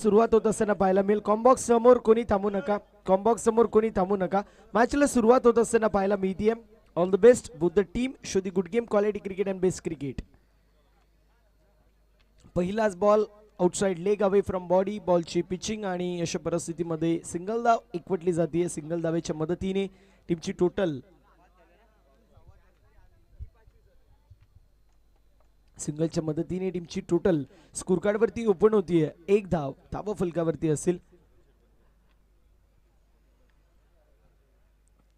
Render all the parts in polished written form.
सुरुवात होत असताना पाहायला मिळेल. कॉम्बॉक्स समोर कोणी थांबू नका, कॉम्बॉक्स समोर कोणी थांबू नका. मॅचला सुरुवात होत असताना पाहायला मिळते. All the best both the team. Show the good game, quality cricket and best cricket. पहिलाच ball outside leg away from body. बॉलची पिचिंग आणि अशा परिस्थितीमध्ये सिंगल धाव एकवटली जाते. सिंगल धावेच्या मदतीने टीमची टोटल सिंगलच्या मदतीने टीमची टोटल स्कोर कार्ड वरती ओपन होतीये. एक धाव धाव फलकावरती असेल.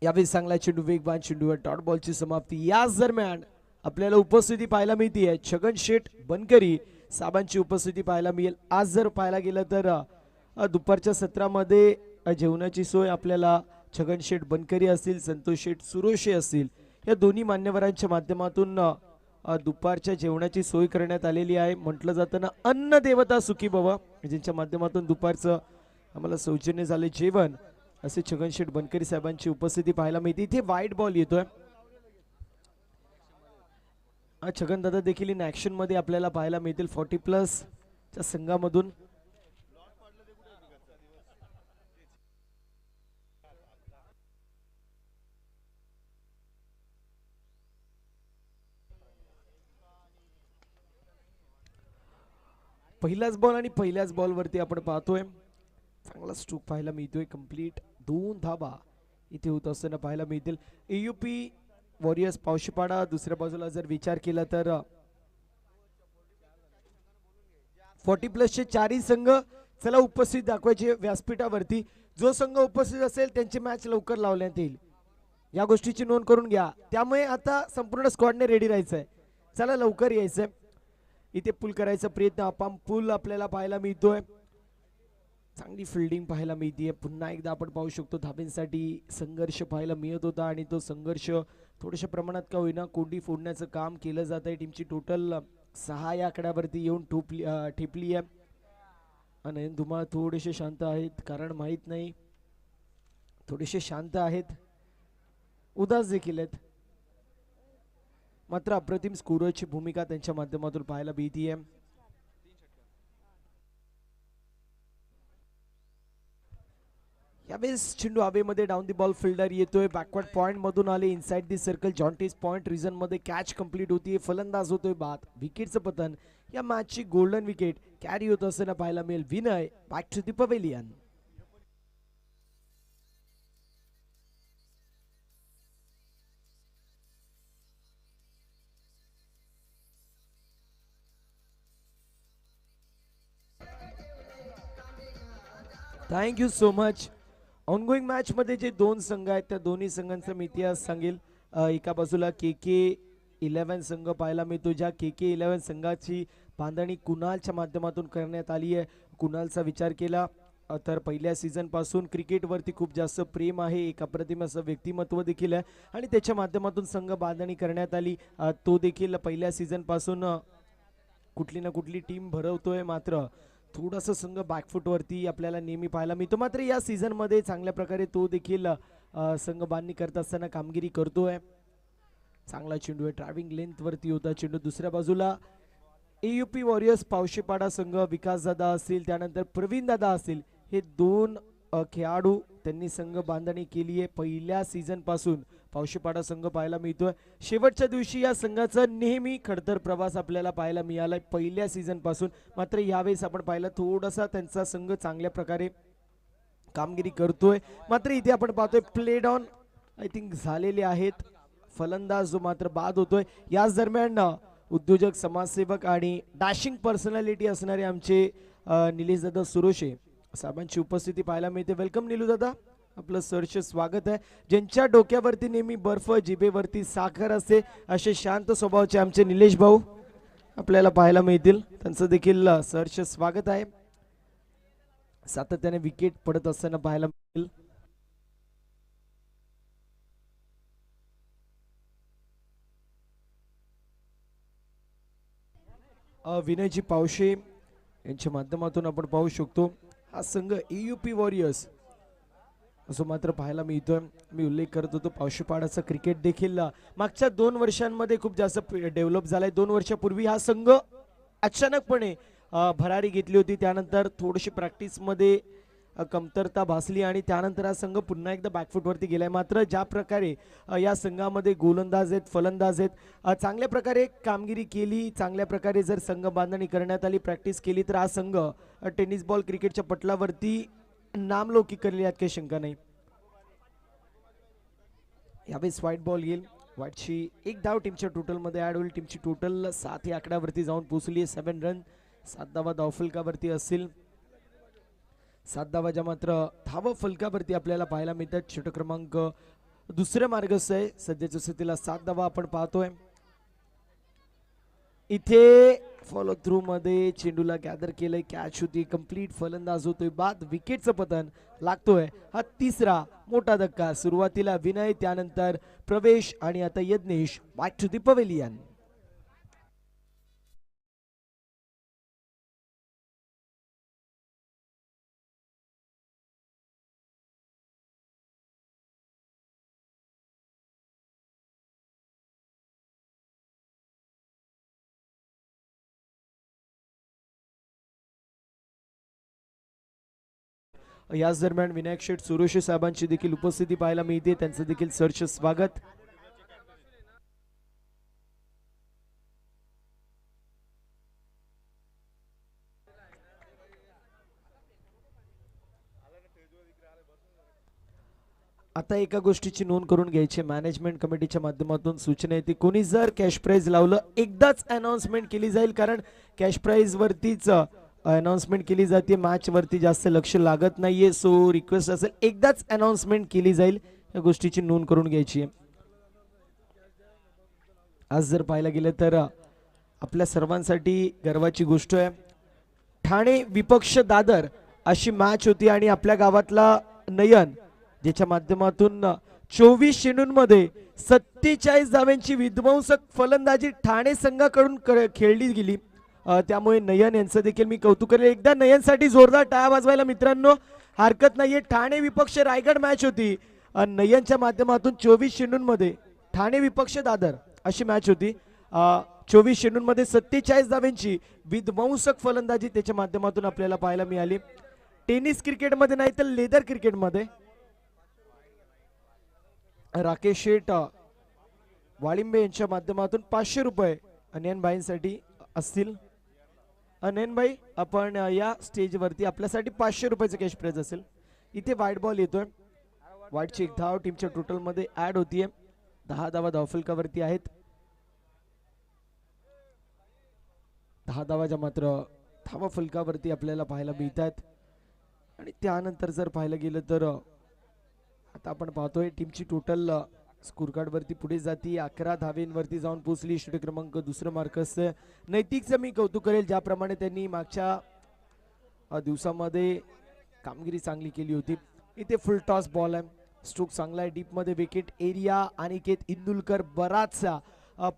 यावेळी चांगला चेंडू, वेगवान चेंडू, डॉट बॉलची समाप्ती. याच दरम्यान आपल्याला उपस्थिती पाहायला मिळते छगन शेठ बनकरी साहेबांची उपस्थिती पाहायला मिळेल. आज जर पाहायला गेलं तर दुपारच्या सत्रामध्ये जेवणाची सोय आपल्याला छगन शेठ बनकरी असतील, संतोष शेठ सुरोशे असतील, या दोन्ही मान्यवरांच्या माध्यमातून दुपारच्या जेवणाची सोय करण्यात आलेली आहे. म्हटलं जातं ना, अन्न देवता सुखी भव, ज्यांच्या माध्यमातून दुपारचं आम्हाला सौजन्य झाले जेवण, असे छगन शेठ बनकरी साहेबांची उपस्थिती पाहायला मिळते. इथे वाईट बॉल येतोय. छगन दादा देखील इन ऍक्शन मध्ये आपल्याला पाहायला मिळतील 40+ च्या संघामधून. पहिलाच बॉल आणि पहिल्याच बॉल वरती आपण पाहतोय चांगला स्ट्रोक पाहायला मिळतोय. कंप्लीट 2 धाबा इथे होत असताना पाहायला मिळतील. एयूपी वॉरियर्स पावशीपाडा. दुसऱ्या बाजूला जर विचार केला तर 40+ चे चारही संघ चला उपस्थित दाखवायचे व्यासपीठावरती. जो संघ उपस्थित असेल त्यांची मॅच लवकर लावण्यात येईल, या गोष्टीची नोंद करून घ्या. त्यामुळे आता संपूर्ण स्क्वॉडने रेडी राहायचंय. चला लवकर यायचंय. इथे पुल करायचा प्रयत्न, अपाम पुल आपल्याला पाहायला मिळतोय. चांगली फिल्डिंग पाहायला मिळते. पुन्हा एकदा आपण पाहू शकतो धाब्यांसाठी संघर्ष पाहायला मिळत होता आणि तो संघर्ष थोड्याशा प्रमाणात का होईना कोंडी फोडण्याचं काम केलं जात आहे. टीमची टोटल 6 या आकड्यावरती येऊन ठेपली आहे. नयन धुमाळ थोडेसे शांत आहेत, कारण माहीत नाही, थोडेसे शांत आहेत, उदास देखील आहेत. मात्र अप्रतिम स्कोररची भूमिका त्यांच्या माध्यमातून पाहायला मिळतीये. यावेळेस चेंडू हवेमध्ये डाऊन दी बॉल फिल्डर येतोय. बॅकवर्ड पॉइंट मधून आले inside the circle Jonty's point region मध्ये कॅच कंप्लीट होतीये. फलंदाज होतोय बाद. विकेटचं पतन. या मॅचची गोल्डन विकेट कॅरी होत असताना पाहायला मिळेल. Vinay back to the pavilion. Thank you so much. Ongoing match मध्ये जे 2 संघ आहेत त्या दोन्ही संघांचा मी इतिहास सांगेल. एका बाजूला KK11 संघ पाहायला मिळतो, ज्या KK11 संघाची बांधणी कुणालच्या माध्यमातून करण्यात आली आहे. कुणालचा विचार केला तर पहिल्या सीझन पासून क्रिकेटवरती खूप जास्त प्रेम आहे. एक अप्रतिम असं व्यक्तिमत्व देखील आहे आणि त्याच्या माध्यमातून संघ बांधणी करण्यात आली. तो देखील पहिल्या सीझन पासून कुठली ना कुठली टीम भरवतोय. मात्र थोडासा संघ बॅकफुटवरती आपल्याला नेहमी पाहायला मिळतो. मात्र या सीझन मध्ये चांगल्या प्रकारे तो देखील संघ बांधणी करत असताना कामगिरी करतोय. चांगला चेंडू आहे, ड्रायव्हिंग लेंथ वरती होता चेंडू. दुसऱ्या बाजूला एयूपी वॉरियर्स पावशेपाडा संघ, विकास दादा असतील, त्यानंतर प्रवीण दादा असतील, हे 2 खेळाडू त्यांनी संघ बांधणी केली आहे. पहिल्या सीझन पासून पावशेपाडा संघ पाहायला मिळतोय. शेवटच्या दिवशी या संघाचा नेहमी खडतर प्रवास आपल्याला पाहायला मिळालाय पहिल्या सीझन पासून. मात्र यावेळेस आपण पाहिलं थोडासा त्यांचा संघ चांगल्या प्रकारे कामगिरी करतोय. मात्र इथे आपण पाहतोय प्ले डाऊन आय थिंक झालेले आहेत. फलंदाज जो मात्र बाद होतोय. याच दरम्यान उद्योजक, समाजसेवक आणि डॅशिंग पर्सनॅलिटी असणारे आमचे निलेश दादा सुरोशे साहेबांची उपस्थिती पाहायला मिळते. वेलकम निलू दादा, आपलं सहर्ष स्वागत आहे. ज्यांच्या डोक्यावरती नेहमी बर्फ, जिभेवरती साखर असते, असे शांत स्वभावाचे आमचे निलेश भाऊ आपल्याला पाहायला मिळतील. त्यांचं देखील सहर्ष स्वागत आहे. सातत्याने विकेट पडत असताना पाहायला मिळेल. विनयजी पावशे यांच्या माध्यमातून आपण पाहू शकतो हा संघ एयूपी वॉरियर्स असं मात्र पाहायला मिळतोय. मी उल्लेख करत होतो पावशीपाडाचा क्रिकेट देखील मागच्या 2 वर्षांमध्ये खूप जास्त डेव्हलप झालाय. 2 वर्षापूर्वी हा संघ अचानकपणे भरारी घेतली होती, त्यानंतर थोडीशी प्रॅक्टिसमध्ये कमतरता भासली आणि त्यानंतर हा संघ पुन्हा एकदा बॅकफुटवरती गेलाय. मात्र ज्या प्रकारे या संघामध्ये गोलंदाज आहेत, फलंदाज आहेत, चांगल्या प्रकारे कामगिरी केली, चांगल्या प्रकारे जर संघ बांधणी करण्यात आली, प्रॅक्टिस केली तर हा संघ टेनिस बॉल क्रिकेटच्या पटलावरती नामलौकिक करेल यात काही शंका नाही. यावेळेस व्हाईट बॉल येईल. व्हाईटची एक धाव टीमच्या टोटलमध्ये ऍड होईल. टीमची टोटल 7 या आकड्यावरती जाऊन पोहोचली. 7 रन, 7 धावा धावफलकावरती असतील. 7 धावाच्या मात्र धावा फलकावरती आपल्याला पाहायला मिळतात. षटक क्रमांक दुसऱ्या मार्गस्थ आहे सध्याच्या स्थितीला. 7 धावा आपण पाहतोय. इथे फॉलो थ्रू मध्ये चेंडूला गॅदर केलंय, कॅच होती, कंप्लीट फलंदाज होतोय बाद, विकेटचं पतन लागतोय. हा तिसरा मोठा धक्का. सुरुवातीला विनय, त्यानंतर प्रवेश आणि आता Yagnesh. Back to the pavilion. याच दरम्यान विनायक शेठ सुरोशे साहेबांची देखील उपस्थिती पाहायला मिळते. त्यांचं देखील सरचे स्वागत. आता एका गोष्टीची नोंद करून घ्यायची, मॅनेजमेंट कमिटीच्या माध्यमातून सूचना येते, कोणी जर कॅश प्राइज लावलं एकदाच अनाउन्समेंट केली जाईल, कारण कॅश प्राइज वरतीच अनाउन्समेंट केली जाते, मॅच वरती जास्त लक्ष लागत नाहीये. सो रिक्वेस्ट असेल एकदाच अनाउन्समेंट केली जाईल, या गोष्टीची नोंद करून घ्यायची आहे. आज जर पाहायला गेलं तर आपल्या सर्वांसाठी गर्वाची गोष्ट आहे. ठाणे विपक्ष दादर अशी मॅच होती आणि आपल्या गावातला नयन ज्याच्या माध्यमातून 24 चेंडूंमध्ये 47 धावांची विध्वंसक फलंदाजी ठाणे संघाकडून खेळली गेली. त्यामुळे नयन यांचं देखील मी कौतुक करेल. एकदा नयनसाठी जोरदार टाळ्या वाजवायला मित्रांनो हरकत नाहीये. ठाणे विपक्ष रायगड मॅच होती. नयनच्या माध्यमातून 24 चेंडूंमध्ये ठाणे विपक्ष दादर अशी मॅच होती. 24 चेंडूंमध्ये 47 धावांची विध्वंसक फलंदाजी त्याच्या माध्यमातून आपल्याला पाहायला मिळाली. टेनिस क्रिकेटमध्ये नाही तर लेदर क्रिकेटमध्ये राकेश शेठ वाळिंबे यांच्या माध्यमातून 500 रुपये अनयनबाईंसाठी असतील. अनयनबाई आपण या स्टेजवरती आपल्यासाठी 500 रुपयाचं कॅश प्राइज असेल. इथे व्हाईट बॉल येतोय. व्हाईटची एक धाव टीमच्या टोटलमध्ये ऍड होतीये. 10 धावा धावफलकावरती आहेत. 10 धावाच्या मात्र धावा फलकावरती आपल्याला पाहायला मिळतात. आणि त्यानंतर जर पाहायला गेलं तर आता आपण पाहतोय टीमची टोटल स्कोर कार्ड वरती पुढे जाती. 11 धावेंवरती जाऊन पोहोचली. षटक क्रमांक दुसरं मार्कस नैतिकचं मी कौतुक करेल, ज्याप्रमाणे त्यांनी मागच्या दिवसामध्ये कामगिरी चांगली केली होती. इथे फुल टॉस बॉल आहे, स्ट्रोक चांगला आहे, डीप मध्ये विकेट एरिया. अनिकेत इंदुलकर बराचसा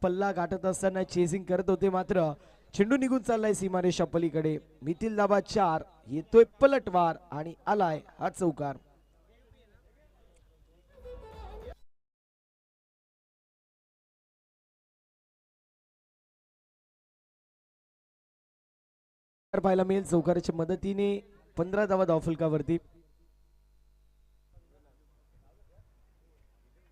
पल्ला गाठत असताना चेसिंग करत होते, मात्र चेंडू निघून चाललाय सीमारेषा पलीकडे. मिथिल दाबा 4, येतोय पलटवार आणि आलाय हा चौकार. पाहायला मिळेल चौकाराच्या मदतीने 15 धावा धावफलकावरती.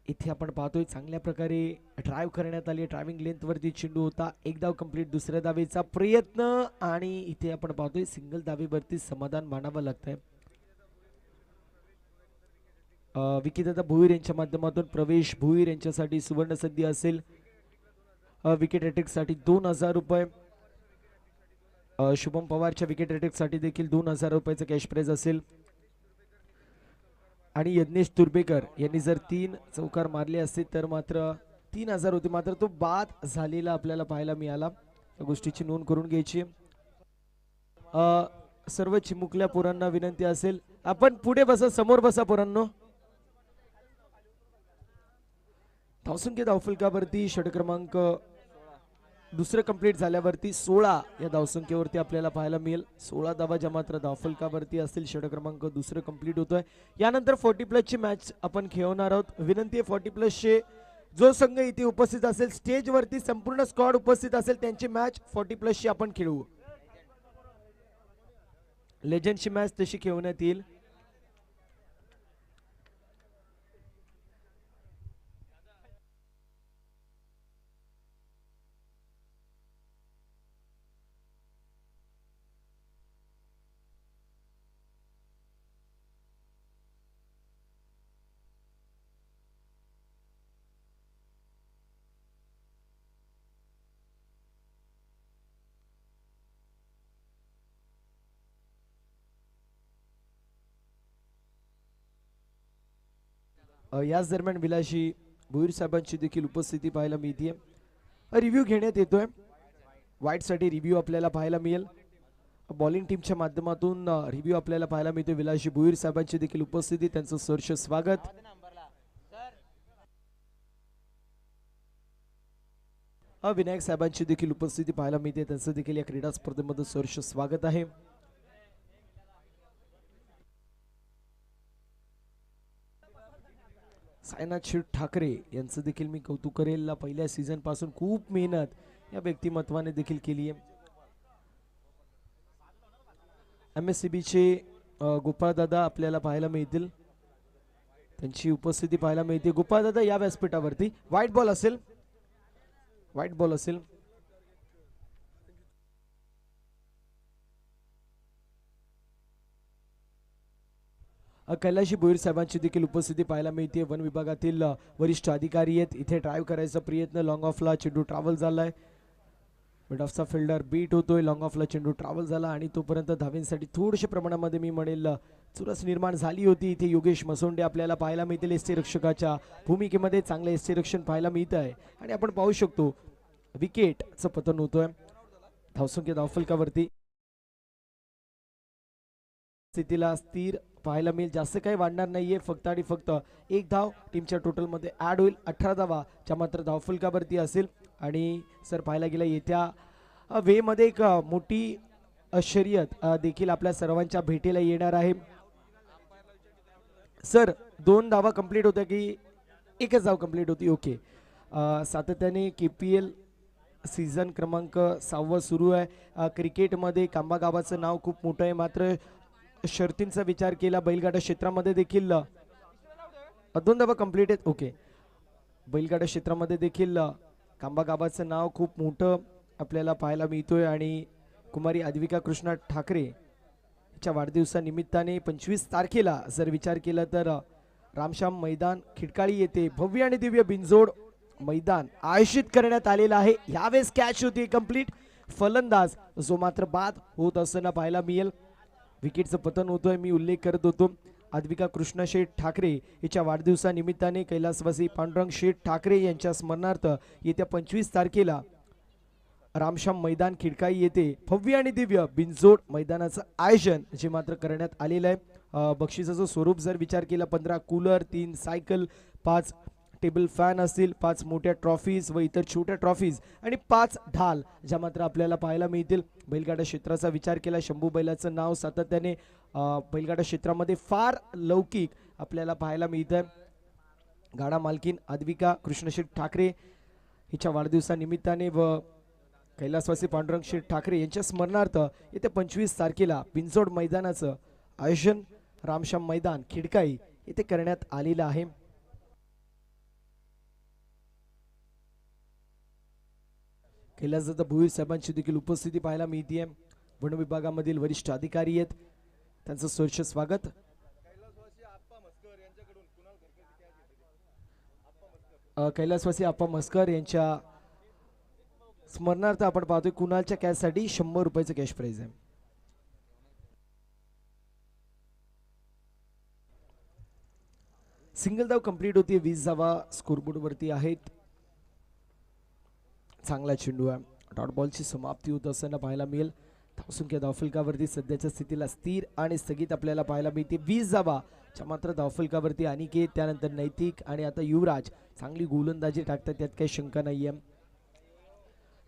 इथे आपण पाहतोय चांगल्या प्रकारे ड्राइव्ह करण्यात आली. ड्रायव्हिंग लेंथ वरती चेंडू होता. एक धाव कंप्लीट. दुसऱ्या धावेचा प्रयत्न आणि इथे आपण पाहतोय सिंगल धावेवरती समाधान मानावं लागतंय. विकीदादा भोईर यांच्या माध्यमातून प्रवेश भोईर यांच्यासाठी सुवर्ण संधी असेल. विकेट अटॅक साठी 2000 रुपये. शुभम पवारच्या विकेट अटॅक साठी देखील 2000 रुपयाचं कॅश प्राइज असेल. आणि यज्ञेश तुर्बेकर यांनी जर 3 चौकार मारले असते तर मात्र 3000 होते, मात्र तो बाद झालेला आपल्याला पाहायला मिळाला. या गोष्टीची नोंद करून घ्यायची. सर्व चिमुकल्या पोरांना विनंती असेल आपण पुढे बसा, समोर बसा पोरांनो. धावसंख्या धावफलकावरती षटक क्रमांक दुसरं कंप्लीट झाल्यावरती 16 या धावसंख्येवरती आपल्याला पाहायला मिळेल. 16 धावाच्या मात्र धावफलकावरती असतील. षटक क्रमांक दुसरं कंप्लीट होतोय. यानंतर 40+ ची मॅच आपण खेळवणार आहोत. विनंती आहे 40+ चे जो संघ इथे उपस्थित असेल, स्टेज वरती संपूर्ण स्क्वॉड उपस्थित असेल, त्यांची मॅच 40+ ची आपण खेळवू. लेजंडची मॅच तशी खेळवण्यात येईल. याच दरम्यान विलाशी भुईर साहेबांची देखील उपस्थिती पाहायला मिळते. रिव्ह्यू घेण्यात येतोय. वाईटसाठी रिव्ह्यू आपल्याला पाहायला मिळेल. बॉलिंग टीमच्या माध्यमातून रिव्ह्यू आपल्याला पाहायला मिळतो. विलाशी भुईर साहेबांची देखील उपस्थिती, त्यांचं सहर्ष स्वागत. विनायक साहेबांची देखील उपस्थिती पाहायला मिळते, त्यांचं देखील या क्रीडा स्पर्धेमध्ये सहर्ष स्वागत आहे. सायनाथ शिव ठाकरे यांचं देखील मी कौतुक करेल. पहिल्या सीझन पासून खूप मेहनत या व्यक्तिमत्वाने देखील केली आहे. MSCBचे गोपाळ दादा आपल्याला पाहायला मिळतील, त्यांची उपस्थिती पाहायला मिळते. गोपाळ दादा या व्यासपीठावरती व्हाईट बॉल असेल, व्हाईट बॉल असेल. कैलाशी भोईर साहेबांची देखील उपस्थिती पाहायला मिळते. वन विभागातील वरिष्ठ अधिकारी आहेत. इथे ड्राईव्ह करायचा प्रयत्न, लॉंग ऑफला चेंडू ट्रॅव्हल झालाय. मिड ऑफचा फिल्डर बीट होतोय, लॉंग ऑफला चेंडू ट्रॅव्हल झाला आणि तोपर्यंत धावींसाठी थोडीशा प्रमाणामध्ये मी म्हणेल चुरस निर्माण झाली होती. इथे योगेश मसोंडे आपल्याला पाहायला मिळतील यष्टीरक्षकाच्या भूमिकेमध्ये. चांगलं यष्टीरक्षण पाहायला मिळत आहे आणि आपण पाहू शकतो विकेटचं पतन होतोय. धावसंख्या धावफलकावरती स्थितीला स्थिर पाहायला मिळेल. जास्त काही वाढणार नाहीये, फक्त आणि फक्त एक धाव टीमच्या टोटल मध्ये ऍड होईल. 18 धावाच्या मात्र धावफलकावरती असेल. आणि सर पाहायला गेलं येत्या वे मध्ये एक मोठी शर्यत देखील आपल्या सर्वांच्या भेटीला येणार आहे. सर 2 धावा कंप्लीट होत्या की एकच धाव कंप्लीट होती? ओके. सातत्याने KPL सीझन क्रमांक 6 सुरू आहे. क्रिकेटमध्ये खांबा गावाचं नाव खूप मोठं आहे, मात्र शर्तींचा विचार केला बैलगाडा क्षेत्रामध्ये देखील 2 धावा कंप्लीट आहेत. ओके. बैलगाडा क्षेत्रामध्ये देखील खांबा गावाचं नाव खूप मोठं आपल्याला पाहायला मिळतोय. आणि कुमारी अद्विका कृष्णा ठाकरे च्या वाढदिवसानिमित्ताने 25 तारखेला जर विचार केला तर रामश्याम मैदान खिडकाळी येथे भव्य आणि दिव्य बिनजोड मैदान आयोजित करण्यात आलेलं आहे. यावेळेस कॅच होती कंप्लीट. फलंदाज जो मात्र बाद होत असताना पाहायला मिळेल. विकेटचं पतन होतोय. मी उल्लेख करत होतो अद्विका कृष्णा शेठ ठाकरे हिच्या वाढदिवसानिमित्ताने कैलासवासी पांडुरंग शेठ ठाकरे यांच्या स्मरणार्थ येत्या 25 तारखेला रामश्याम मैदान खिडकाई येथे भव्य आणि दिव्य बिनजोड मैदानाचं आयोजन जे मात्र करण्यात आलेलं आहे. बक्षिसाचं स्वरूप जर विचार केला 15 कूलर, 3 सायकल, 5 टेबल फॅन असतील, 5 मोठ्या ट्रॉफीज व इतर छोट्या ट्रॉफीज आणि 5 ढाल ज्या मात्र आपल्याला पाहायला मिळतील. बैलगाडा क्षेत्राचा विचार केला, शंभू बैलाचं नाव सातत्याने बैलगाडा क्षेत्रामध्ये फार लौकिक आपल्याला पाहायला मिळतं. गाडा मालकीन अद्विका कृष्णशेठ ठाकरे हिच्या वाढदिवसानिमित्ताने व कैलासवासी पांडुरंग शेठ ठाकरे यांच्या स्मरणार्थ येत्या 25 तारखेला बिनजोड मैदानाचं आयोजन रामश्याम मैदान खिडकाई येथे करण्यात आलेलं आहे. कैलासदादा भुईर साहेबांची देखील उपस्थिती पाहायला मिळते. वन विभागामधील वरिष्ठ अधिकारी आहेत, त्यांचं सहर्ष स्वागत. कैलासवासी आप्पा मस्कर यांच्या स्मरणार्थ आपण पाहतोय कुणालच्या कॅचसाठी 100 रुपयाचं कॅश प्राइज आहे. सिंगल धाव कंप्लीट होती. 20 धावा स्कोरबोर्ड वरती आहेत. चांगला चेंडू आहे. डॉट बॉलची समाप्ती होत असताना पाहायला मिळेल. धावसंख्या धावफलकावरती सध्याच्या स्थितीला स्थिर आणि स्थगित आपल्याला पाहायला मिळते. 20 धावाच्या मात्र धावफलकावरती अनिकेत, त्यानंतर नैतिक आणि आता युवराज चांगली गोलंदाजी टाकतात, त्यात काही शंका नाहीये.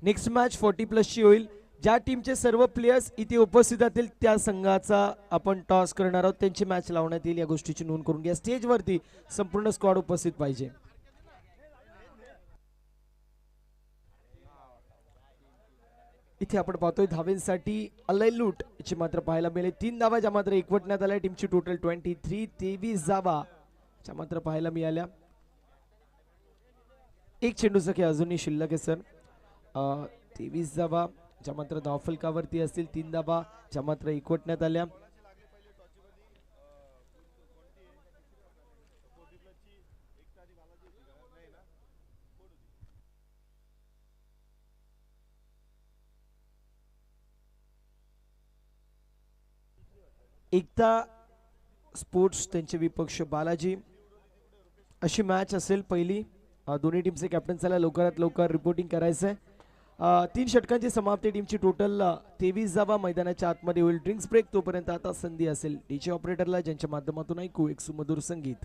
नेक्स्ट मॅच 40+ ची होईल. ज्या टीमचे सर्व प्लेयर्स इथे उपस्थित असतील त्या संघाचा आपण टॉस करणार आहोत. त्यांची मॅच लावण्यात येईल, या गोष्टीची नोंद करून घ्या. स्टेजवरती संपूर्ण स्क्वॉड उपस्थित पाहिजे. इथे आपण पाहतोय धावेंसाठी अलैलूट ची मात्र पाहायला मिळेल 3 धावा ज्या मात्र एकवटण्यात आल्या टीमची टोटल 23 धावा ज्या मात्र पाहायला मिळाल्या. एक चेंडूचा खेळ अजूनही शिल्लक आहे सर. 23 धावा ज्या मात्र धावफलकावरती असतील 3 धावा ज्या मात्र एकवटण्यात आल्या. एकता स्पोर्ट्स त्यांचे विपक्ष बालाजी अशी मॅच असेल पहिली. दोन्ही टीमचे कॅप्टन चला लवकरात लवकर रिपोर्टिंग करायचं आहे. 3 षटकांची समाप्ती टीमची टोटल 23 धावा मैदानाच्या आतमध्ये होईल. ड्रिंक्स ब्रेक तोपर्यंत आता संधी असेल डीजे ऑपरेटरला ज्यांच्या माध्यमातून ऐकू एक सुमधुर संगीत.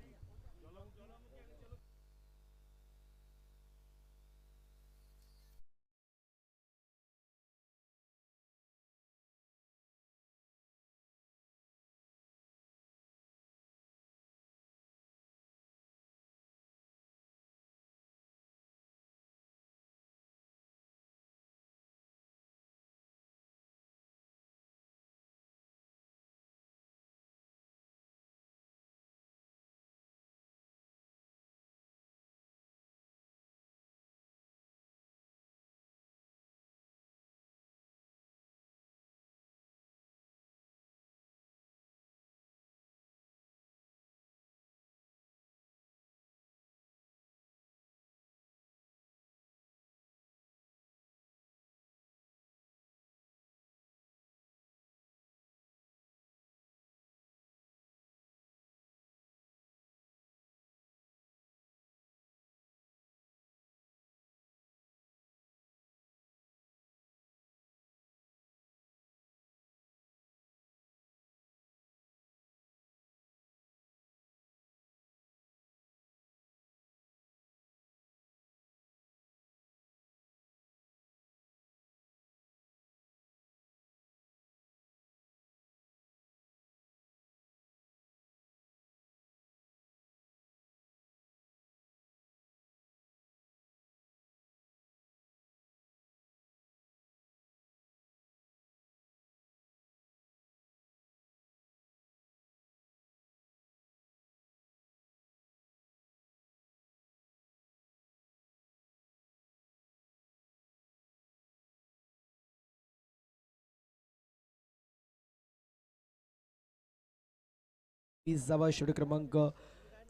जावा षटक क्रमांक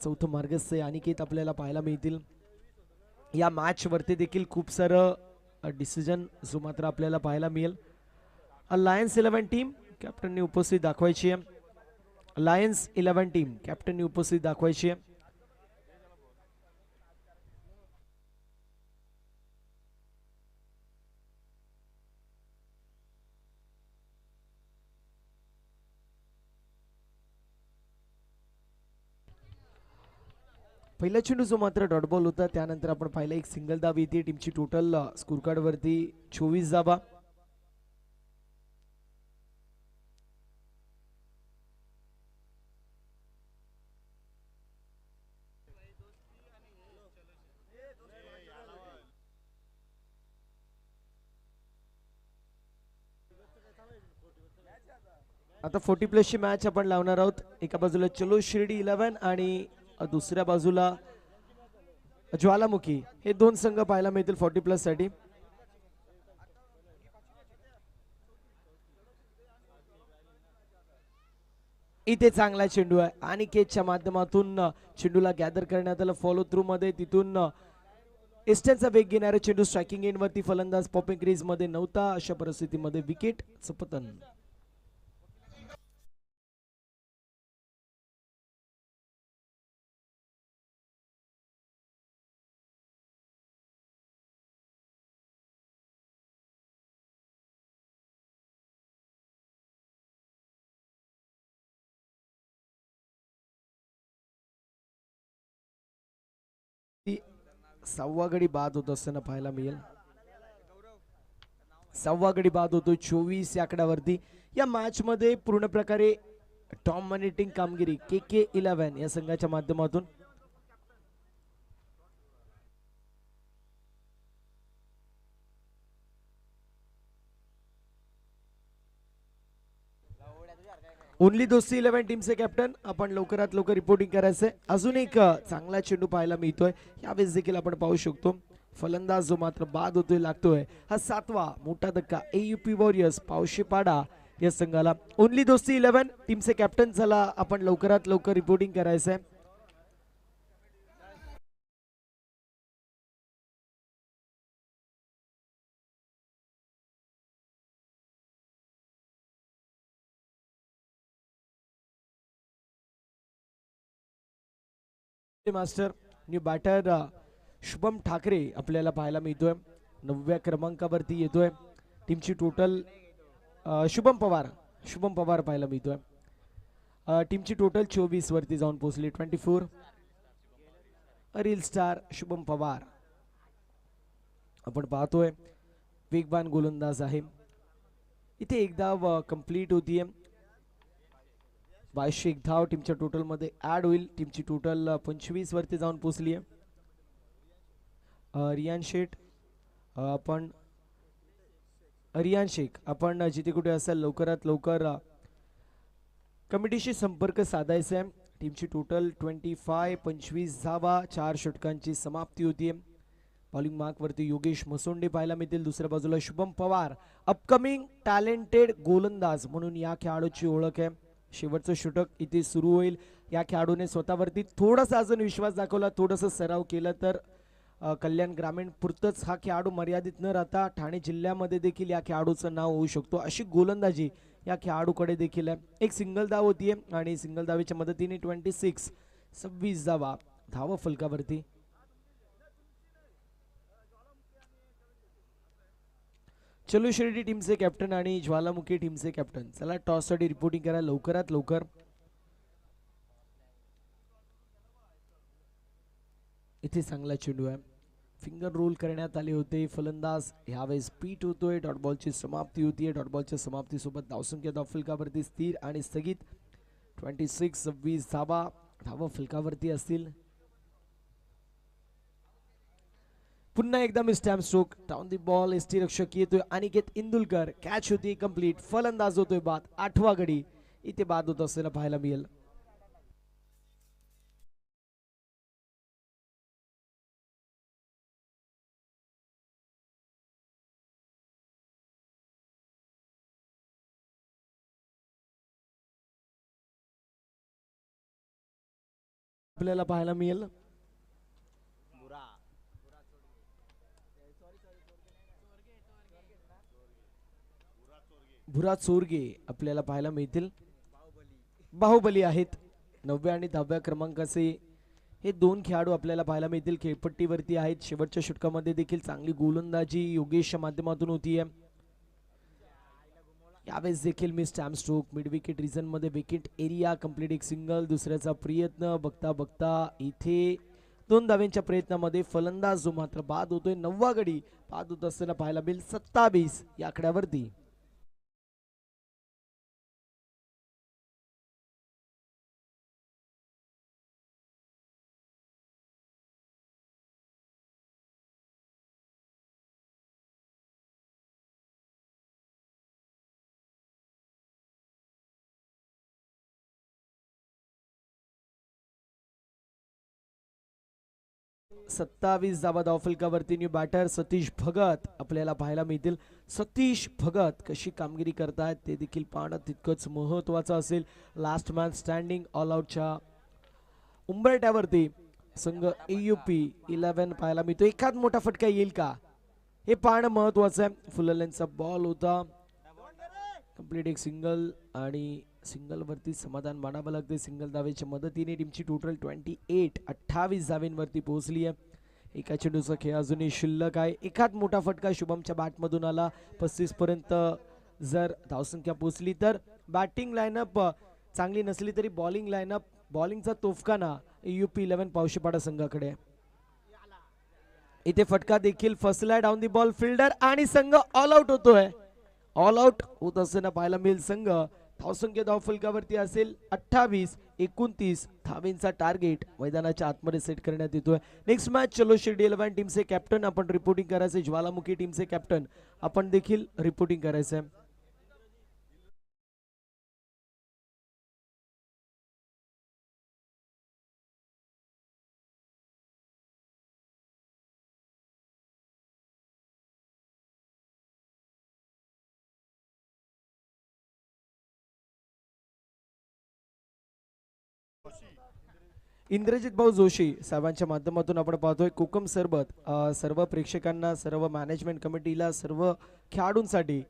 4 मार्गस्थ अनिकेत आपल्याला पाहायला मिळतील. या मॅच वरती देखील खूप सारं डिसिजन जो मात्र आपल्याला पाहायला मिळेल. लायन्स 11 टीम कॅप्टननी उपस्थित दाखवायची आहे. लायन्स 11 टीम कॅप्टननी उपस्थित दाखवायची आहे. पहिला चेंडू जो मात्र डॉट बॉल होता त्यानंतर आपण पाहिलं एक सिंगल धाव येते. टीमची टोटल स्कोर कार्ड वरती 24 धावा. आता 40+ ची मॅच आपण लावणार आहोत. एका बाजूला चलो शिर्डी 11 आणि दुसऱ्या बाजूला ज्वालामुखी हे 2 संघ पाहायला मिळतील 40+ साठी. इथे चांगला चेंडू आहे आणि केचच्या माध्यमातून चेंडूला गॅदर करण्यात आलं फॉलो थ्रू मध्ये. तिथून इस्टनचा वेग घेणारा चेंडू स्ट्रायकिंग एंड वरती फलंदाज पॉपिंग क्रीज मध्ये नव्हता. अशा परिस्थितीमध्ये विकेट पतन. सव्वा गडी बाद होत असताना पाहायला मिळेल. सव्वा गडी बाद होतो 24 या आकड्यावरती. या मॅच मध्ये पूर्ण प्रकारे डॉमिनेटिंग कामगिरी KK 11 या संघाच्या माध्यमातून. ओनली दोस्ती 11 टीमचे कॅप्टन आपण लवकरात लवकर रिपोर्टिंग करायचंय. अजून एक चांगला चेंडू पाहायला मिळतोय. यावेळेस देखील आपण पाहू शकतो फलंदाज जो मात्र बाद होतोय लागतोय. हा 7वा मोठा धक्का AUP वॉरियर्स पावशेपाडा या संघाला. ओनली दोस्ती 11 टीमचे कॅप्टन चला आपण लवकरात लवकर रिपोर्टिंग करायचंय. Master new batter Shubham Thackeray आपल्याला पाहायला मिळतोय. 9व्या क्रमांकावरती येतोय. टीमची टोटल शुभम पवार पाहायला मिळतोय. टीमची टोटल 24 वरती जाऊन पोहोचली. 24 रील स्टार शुभम पवार आपण पाहतोय. वेगवान गोलंदाज आहे. इथे एक धाव कंप्लीट होतीये. 2201 धाव टीमच्या टोटल मध्ये ऍड होईल. टीमची टोटल 25 वरती जाऊन पोहोचली आहे. रियान शेख आपण जिथे कुठे असाल लवकरात लवकर कमिटीशी संपर्क साधायचा आहे. टीमची टोटल 25 धावा 4 षटकांची समाप्ती होतीये. बॉलिंग मार्क वरती योगेश मसोंडे पाहायला मिळतील. दुसऱ्या बाजूला शुभम पवार अपकमिंग टॅलेंटेड गोलंदाज म्हणून या खेळाडूची ओळख आहे. शेवटचं षटक इथे सुरू होईल. या खेळाडूने स्वतःवरती थोडासा अजून विश्वास दाखवला, थोडासा सराव केला तर कल्याण ग्रामीण पुरतच हा खेळाडू मर्यादित न राहता ठाणे जिल्ह्यामध्ये देखील या खेळाडूचं नाव होऊ शकतो. अशी गोलंदाजी या खेळाडूकडे देखील आहे. एक सिंगल धाव होतीये आणि सिंगल धावेच्या मदतीने 26 धावा धाव फलकावरती. चलो शिर्डी टीमचे कॅप्टन आणि ज्वालामुखी टीमचे कॅप्टन चला टॉस साठी रिपोर्टिंग करा लवकरात लवकर. इथे चांगला चेंडू आहे. फिंगर रोल करण्यात आले होते. फलंदाज यावेळेस पीट होतोय. डॉट बॉलची समाप्ती होतीये. डॉट बॉलच्या समाप्तीसोबत धावसंख्या धाव फलकावरती स्थिर आणि स्थगित. 26 धावा धाव फलकावरती असतील. पुन्हा एकदा मिस्टॅम्प स्ट्रोक डाऊन द बॉल. एसटी रक्षक येतोय अनिकेत इंदुलकर. कॅच होती कंप्लीट. फलंदाज होतोय बाद. 8वा गडी इथे बाद होत असलेला पाहायला मिळेल. आपल्याला पाहायला मिळेल भुरा चोरगे आपल्याला पाहायला मिळतील. बाहुबली आहेत. 9व्या आणि 10व्या क्रमांकाचे हे दोन खेळाडू आपल्याला पाहायला मिळतील. खेळपट्टीवरती आहेत. शेवटच्या षटकामध्ये देखील चांगली गोलंदाजी योगेशच्या माध्यमातून होतीये. यावेळेस देखील मी स्टॅम्प स्ट्रोक मिड विकेट रिजन मध्ये विकेट एरिया कंप्लीट. एक सिंगल. दुसऱ्याचा प्रयत्न बघता बघता इथे 2 धाव्यांच्या प्रयत्नामध्ये फलंदाज जो मात्र बाद होतोय. 9वा गडी बाद होत असताना पाहायला मिळेल. 27 या आकड्यावरती. सत्तावीस धावा धावफलकावरती. न्यू बॅटर सतीश भगत आपल्याला पाहायला मिळतील. सतीश भगत कशी कामगिरी करतायत ते देखील पाहणं तितकंच महत्वाचं असेल. लास्ट मॅन स्टँडिंग ऑल आउटच्या उंबरट्यावरती संघ AUP 11 पाहायला मिळतो. एखाद मोठा फटका येईल का हे पाहणं महत्वाचं आहे. फुललेनचा बॉल होता कंप्लीट. एक सिंगल आणि सिंगल वरती समाधान मानावं लागते. सिंगल धावेच्या मदतीने टीमची टोटल 28 धावेंवरती पोहोचली आहे. एका चेंडूचा खेळ अजूनही शिल्लक आहे. एखाद मोठा फटका शुभमच्या बॅटमधून आला. 35 पर्यंत जर धावसंख्या पोहोचली तर बॅटिंग लाईनअप चांगली नसली तरी बॉलिंग लाईनअप बॉलिंगचा तोफखाना AUP 11 पावशेपाडा संघाकडे. इथे फटका देखील फसलाय. डाऊन दी बॉल फिल्डर आणि संघ ऑल आउट होतोय. ऑल आउट होत असताना पाहायला मिळेल. संघ धावसंख्या धाव फलकावरती असेल 28. 29 धावेंचा टार्गेट मैदानाच्या आतमध्ये सेट करण्यात येतोय. नेक्स्ट मॅच चलो शिर्डी 11 टीमचे कॅप्टन आपण रिपोर्टिंग करायचे. ज्वालामुखी टीमचे कॅप्टन आपण देखील रिपोर्टिंग करायचंय. इंद्रजित भाऊ जोशी साहेबांच्या माध्यमातून आपण पाहतोय कोकम सरबत सर्व प्रेक्षकांना, सर्व मॅनेजमेंट कमिटीला, सर्व खेळाडूंसाठी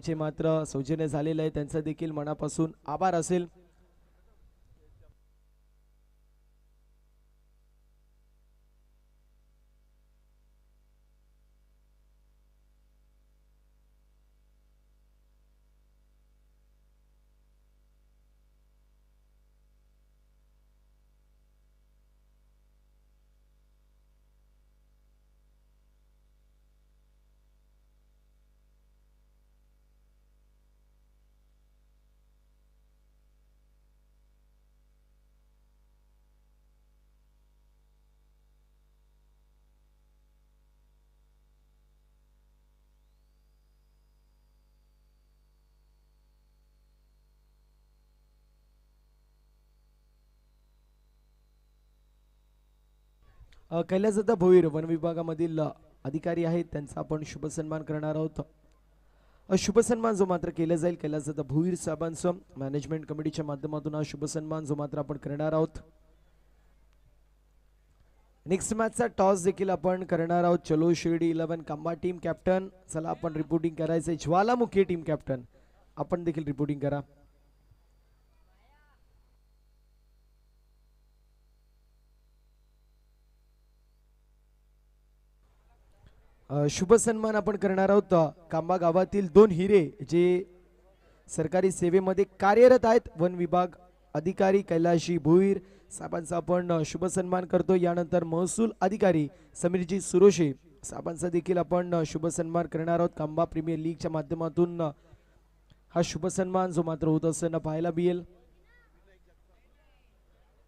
जे मात्र सौजन्य झालेलं आहे त्यांचा देखील मनापासून आभार असेल. कैलासदत्त भोईर वन विभागामधील अधिकारी आहेत त्यांचा आपण शुभ सन्मान करणार आहोत. शुभ सन्मान जो मात्र केला जाईल कैलासदत्त भोईर साहेबांचं मॅनेजमेंट कमिटीच्या माध्यमातून हा शुभ सन्मान जो मात्र आपण करणार आहोत. नेक्स्ट मॅचचा टॉस देखील आपण करणार आहोत. चलो शिर्डी 11 कांबा टीम कॅप्टन, चला आपण रिपोर्टिंग करायचंय. ज्वालामुखी टीम कॅप्टन आपण देखील रिपोर्टिंग करा. शुभ सन्मान आपण करणार आहोत कांबा गावातील 2 हिरे जे सरकारी सेवेमध्ये कार्यरत आहेत. वन विभाग अधिकारी कैलाशी भोईर साहेबांचा आपण शुभ सन्मान करतो. यानंतर महसूल अधिकारी समीरजी सुरोशे साहेबांचा देखील आपण शुभ सन्मान करणार आहोत. कांबा प्रीमियर लीगच्या माध्यमातून हा शुभ सन्मान जो मात्र होत असताना पाहायला मिळेल.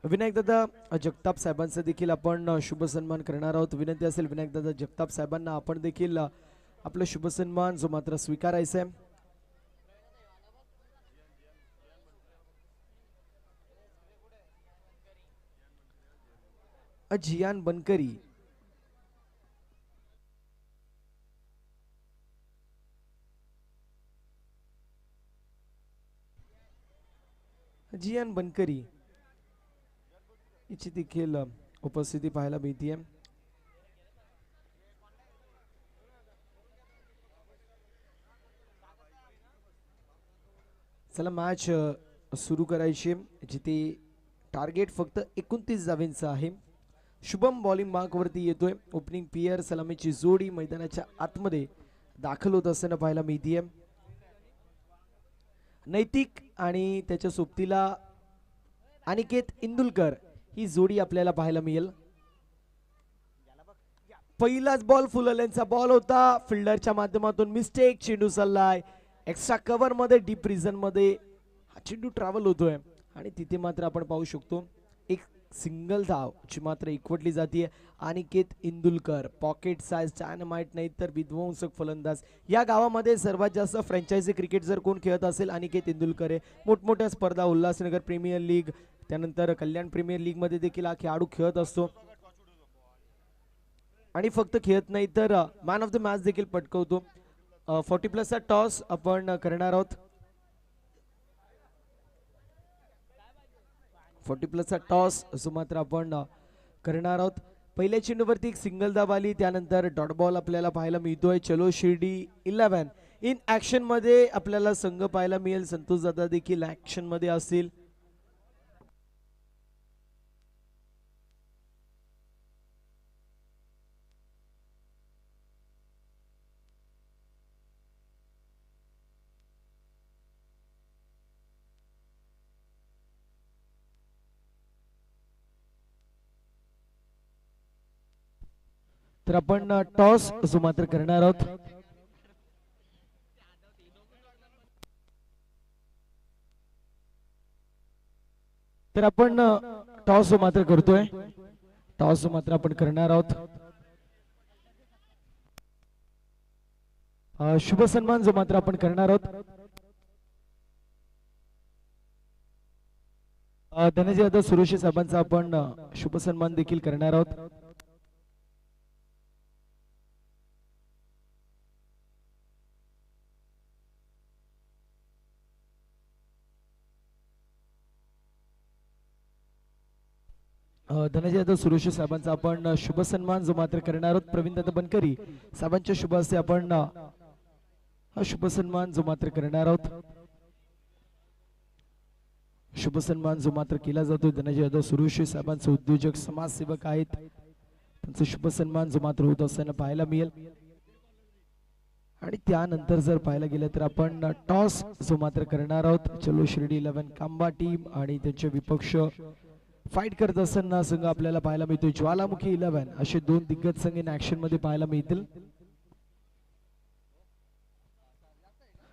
विनायक दादा जगताप साहेबांचा देखील आपण शुभ सन्मान करणार आहोत. विनंती असेल विनायक दादा जगताप साहेबांना आपण देखील आपलं शुभ सन्मान जो मात्र स्वीकारायचा आहे. जियान बनकरी जियान बनकरी हिची देखील उपस्थिती पाहायला मिळते. चला मॅच सुरू करायची जिथे टार्गेट फक्त 29 धावांचं आहे. शुभम बॉलिंग मार्कवरती येतोय. ओपनिंग पियर सलामीची जोडी मैदानाच्या आतमध्ये दाखल होत असताना पाहायला मिळते. नैतिक आणि त्याच्या सोबतीला अनिकेत इंदुलकर ही जोडी आपल्याला पाहायला मिळेल. पहिलाच बॉल फुललेंचा बॉल होता. फिल्डरच्या माध्यमातून मिस्टेक, चेंडू चाललाय एक्स्ट्रा कव्हर मध्ये, डीप रिजन मध्ये हा चेंडू ट्रॅव्हल होतोय आणि तिथे मात्र आपण पाहू शकतो एक सिंगल धाव जी मात्र एकवटली जाते. Aniket Indulkar pocket size dynamite नाही तर विध्वंसक फलंदाज. या गावामध्ये सर्वात जास्त फ्रँचायझी क्रिकेट जर कोण खेळत असेल अनिकेत इंदुलकर आहे. मोठमोठ्या स्पर्धा उल्हासनगर प्रीमियर लीग त्यानंतर कल्याण प्रीमियर लीग मध्ये देखील हा खेळाडू खेळत असतो आणि फक्त खेळत नाही तर मॅन ऑफ द मॅच देखील पटकवतो. 40+ टॉस आपण करणार आहोत. 40+ टॉस जो मात्र आपण करणार आहोत. पहिल्या चेंडूवरती एक सिंगल धाव आली त्यानंतर डॉट बॉल आपल्याला पाहायला मिळतोय. चलो शिर्डी 11 इन ऍक्शन मध्ये आपल्याला संघ पाहायला मिळेल. संतोष दादा देखील ऍक्शन मध्ये असतील. तर आपण टॉस जो मात्र करणार आहोत. तर आपण टॉस जो मात्र करतोय. टॉस जो मात्र आपण करणार आहोत. शुभ सन्मान जो मात्र आपण करणार आहोत. धनंजय यादव सुरेश साहेबांचा आपण शुभ सन्मान देखील करणार आहोत. धनंजय यादव सुरेश साहेबांचा आपण शुभ सन्मान जो मात्र करणार आहोत. प्रवीण दादा बनकरी साहेबांच्या शुभ हस्ते आपण हा शुभ सन्मान जो मात्र करणार आहोत. शुभ सन्मान जो मात्र केला जातो धनंजय यादव सुरेश साहेबांचे उद्योजक समाजसेवक आहेत. त्यांचा शुभ सन्मान जो मात्र होत असताना पाहायला मिळेल. आणि त्यानंतर जर पाहायला गेलं तर आपण टॉस जो मात्र करणार आहोत. चलो शिर्डी 11 कांबा टीम आणि त्यांचे विपक्ष फाईट करत असताना संघ आपल्याला पाहायला मिळतोय ज्वालामुखी 11 असे दोन दिग्गज संघ इन ऍक्शन मध्ये पाहायला मिळतील.